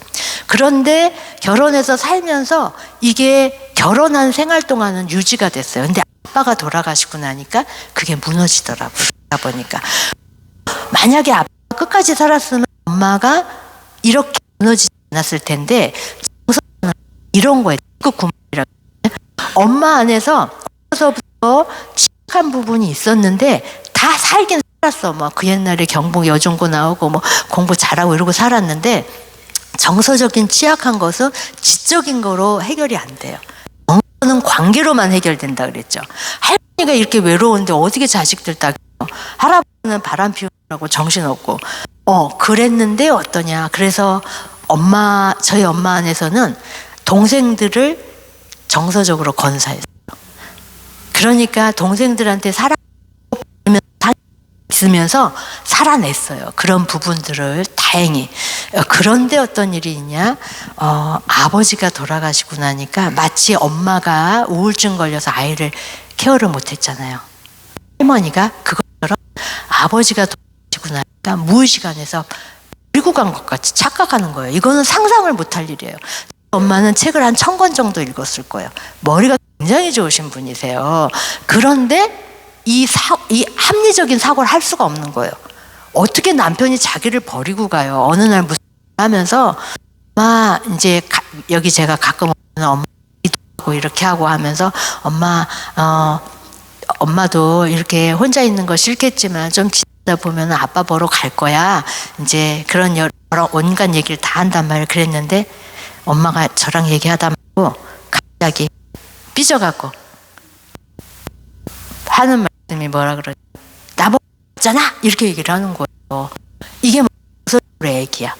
그런데 결혼해서 살면서 이게 결혼한 생활 동안은 유지가 됐어요. 근데 아빠가 돌아가시고 나니까 그게 무너지더라고요. 그러다 보니까 만약에 아빠가 끝까지 살았으면 엄마가 이렇게 무너지지 않았을 텐데, 정서는 이런 거예요. 구멍이라고. 엄마 안에서 어려서부터 취약한 부분이 있었는데 다 살긴 살았어. 뭐 그 옛날에 경북 여중고 나오고 뭐 공부 잘하고 이러고 살았는데, 정서적인 취약한 것은 지적인 거로 해결이 안 돼요. 정서는 관계로만 해결된다 그랬죠. 할머니가 이렇게 외로운데 어떻게 자식들 따? 할아버지는 바람 피우느라고 정신없고. 그랬는데 어떠냐. 그래서 저희 엄마 안에서는 동생들을 정서적으로 건사했어요. 그러니까 동생들한테 있으면서 살아냈어요. 그런 부분들을 다행히. 그런데 어떤 일이 있냐? 아버지가 돌아가시고 나니까 마치 엄마가 우울증 걸려서 아이를 케어를 못했잖아요. 할머니가 그것처럼 아버지가 돌아가시고 나니까 무의식안에서 버리고 간 것 같이 착각하는 거예요. 이거는 상상을 못할 일이에요. 엄마는 책을 한 1000권 정도 읽었을 거예요. 머리가 굉장히 좋으신 분이세요. 그런데 이 합리적인 사고를 할 수가 없는 거예요. 어떻게 남편이 자기를 버리고 가요? 어느 날 무슨 하면서 엄마 이제 여기 제가 가끔 엄마 기도하고 이렇게 하고 하면서 엄마도 이렇게 혼자 있는 거 싫겠지만 좀 지나다 보면 아빠 보러 갈 거야. 이제 그런 여러 온갖 얘기를 다 한단 말이에요. 그랬는데 엄마가 저랑 얘기하다 말고 갑자기 삐져갖고 하는 말씀이 뭐라 그러지? 나보고 갔잖아? 이렇게 얘기를 하는 거예요. 이게 무슨 얘기야?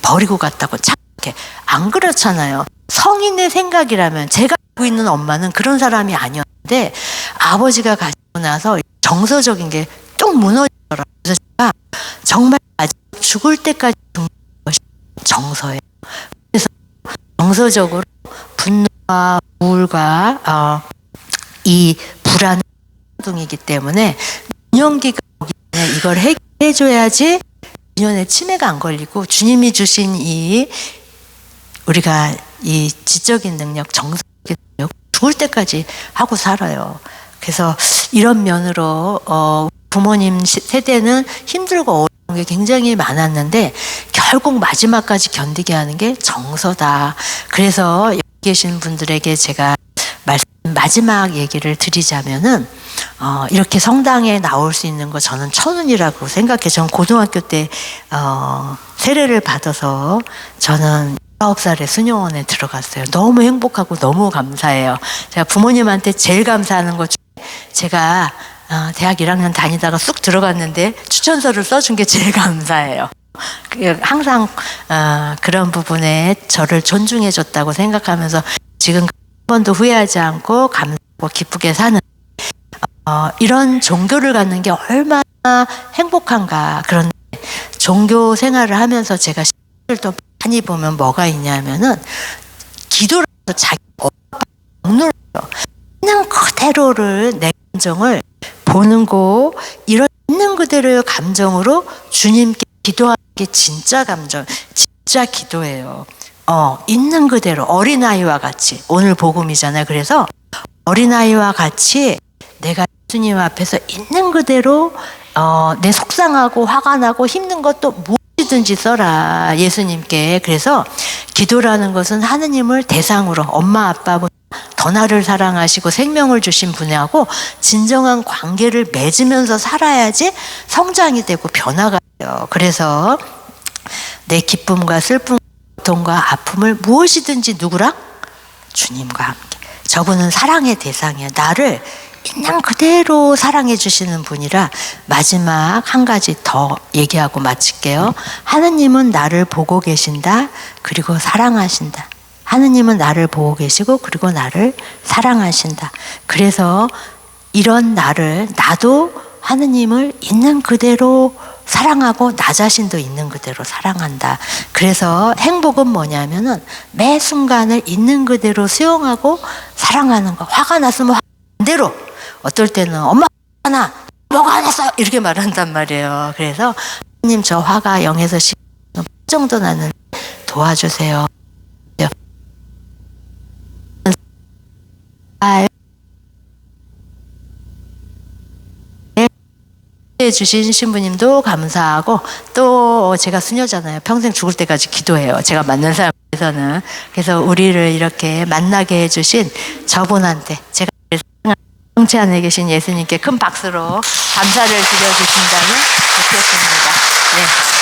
버리고 갔다고 착각해. 안 그렇잖아요. 성인의 생각이라면, 제가 알고 있는 엄마는 그런 사람이 아니었는데 아버지가 가시고 나서 정서적인 게 뚝 무너지더라고요. 그래서 제가 정말 아직 죽을 때까지 죽는 것이 정서예요. 그래서 정서적으로 분노와 우울과 이 불안 이기 때문에 균형기가 오기 전에 이걸 해줘야지 유년의 치매가 안 걸리고, 주님이 주신 우리가 이 지적인 능력, 정서적인 능력 죽을 때까지 하고 살아요. 그래서 이런 면으로 부모님 세대는 힘들고 어려운 게 굉장히 많았는데 결국 마지막까지 견디게 하는 게 정서다. 그래서 여기 계신 분들에게 제가 마지막 얘기를 드리자면은 이렇게 성당에 나올 수 있는 거 저는 천운이라고 생각해요. 저는 고등학교 때 세례를 받아서 저는 19살에 수녀원에 들어갔어요. 너무 행복하고 너무 감사해요. 제가 부모님한테 제일 감사하는 것 중에, 제가 대학 1학년 다니다가 쑥 들어갔는데 추천서를 써준 게 제일 감사해요. 항상 그런 부분에 저를 존중해 줬다고 생각하면서 지금 한 번도 후회하지 않고 감사하고 기쁘게 사는 이런 종교를 갖는 게 얼마나 행복한가. 그런데 종교 생활을 하면서 제가 시를 또 많이 보면 뭐가 있냐면은, 기도를 해서 자기 억눌러요. 있는 그대로를, 내 감정을 보는 거, 이런 있는 그대로의 감정으로 주님께 기도하는 게 진짜 감정, 진짜 기도예요. 있는 그대로 어린아이와 같이, 오늘 복음이잖아요. 그래서 어린아이와 같이 내가 예수님 앞에서 있는 그대로 내 속상하고 화가 나고 힘든 것도 무엇이든지 써라, 예수님께. 그래서 기도라는 것은 하느님을 대상으로, 엄마 아빠보다 더 전하를 사랑하시고 생명을 주신 분하고 진정한 관계를 맺으면서 살아야지 성장이 되고 변화가 돼요. 그래서 내 기쁨과 슬픔, 고통과 아픔을 무엇이든지 누구랑? 주님과 함께. 저분은 사랑의 대상이에요. 나를 있는 그대로 사랑해 주시는 분이라. 마지막 한 가지 더 얘기하고 마칠게요. 하느님은 나를 보고 계신다. 그리고 사랑하신다. 하느님은 나를 보고 계시고 그리고 나를 사랑하신다. 그래서 이런 나도 하느님을 있는 그대로 사랑하고 나 자신도 있는 그대로 사랑한다. 그래서 행복은 뭐냐면은 매 순간을 있는 그대로 수용하고 사랑하는 거. 화가 났으면 반대로, 어떨 때는 엄마 화나, 뭐가 안 났어요 이렇게 말한단 말이에요. 그래서 하나님 저 화가 0에서 10 정도 나는 도와주세요. 주신 신부님도 감사하고, 또 제가 수녀잖아요. 평생 죽을 때까지 기도해요. 제가 만난 사람에서는. 그래서 우리를 이렇게 만나게 해주신 저분한테 제가 성체 안에 계신 예수님께 큰 박수로 감사를 드려주신다면 좋겠습니다. 네.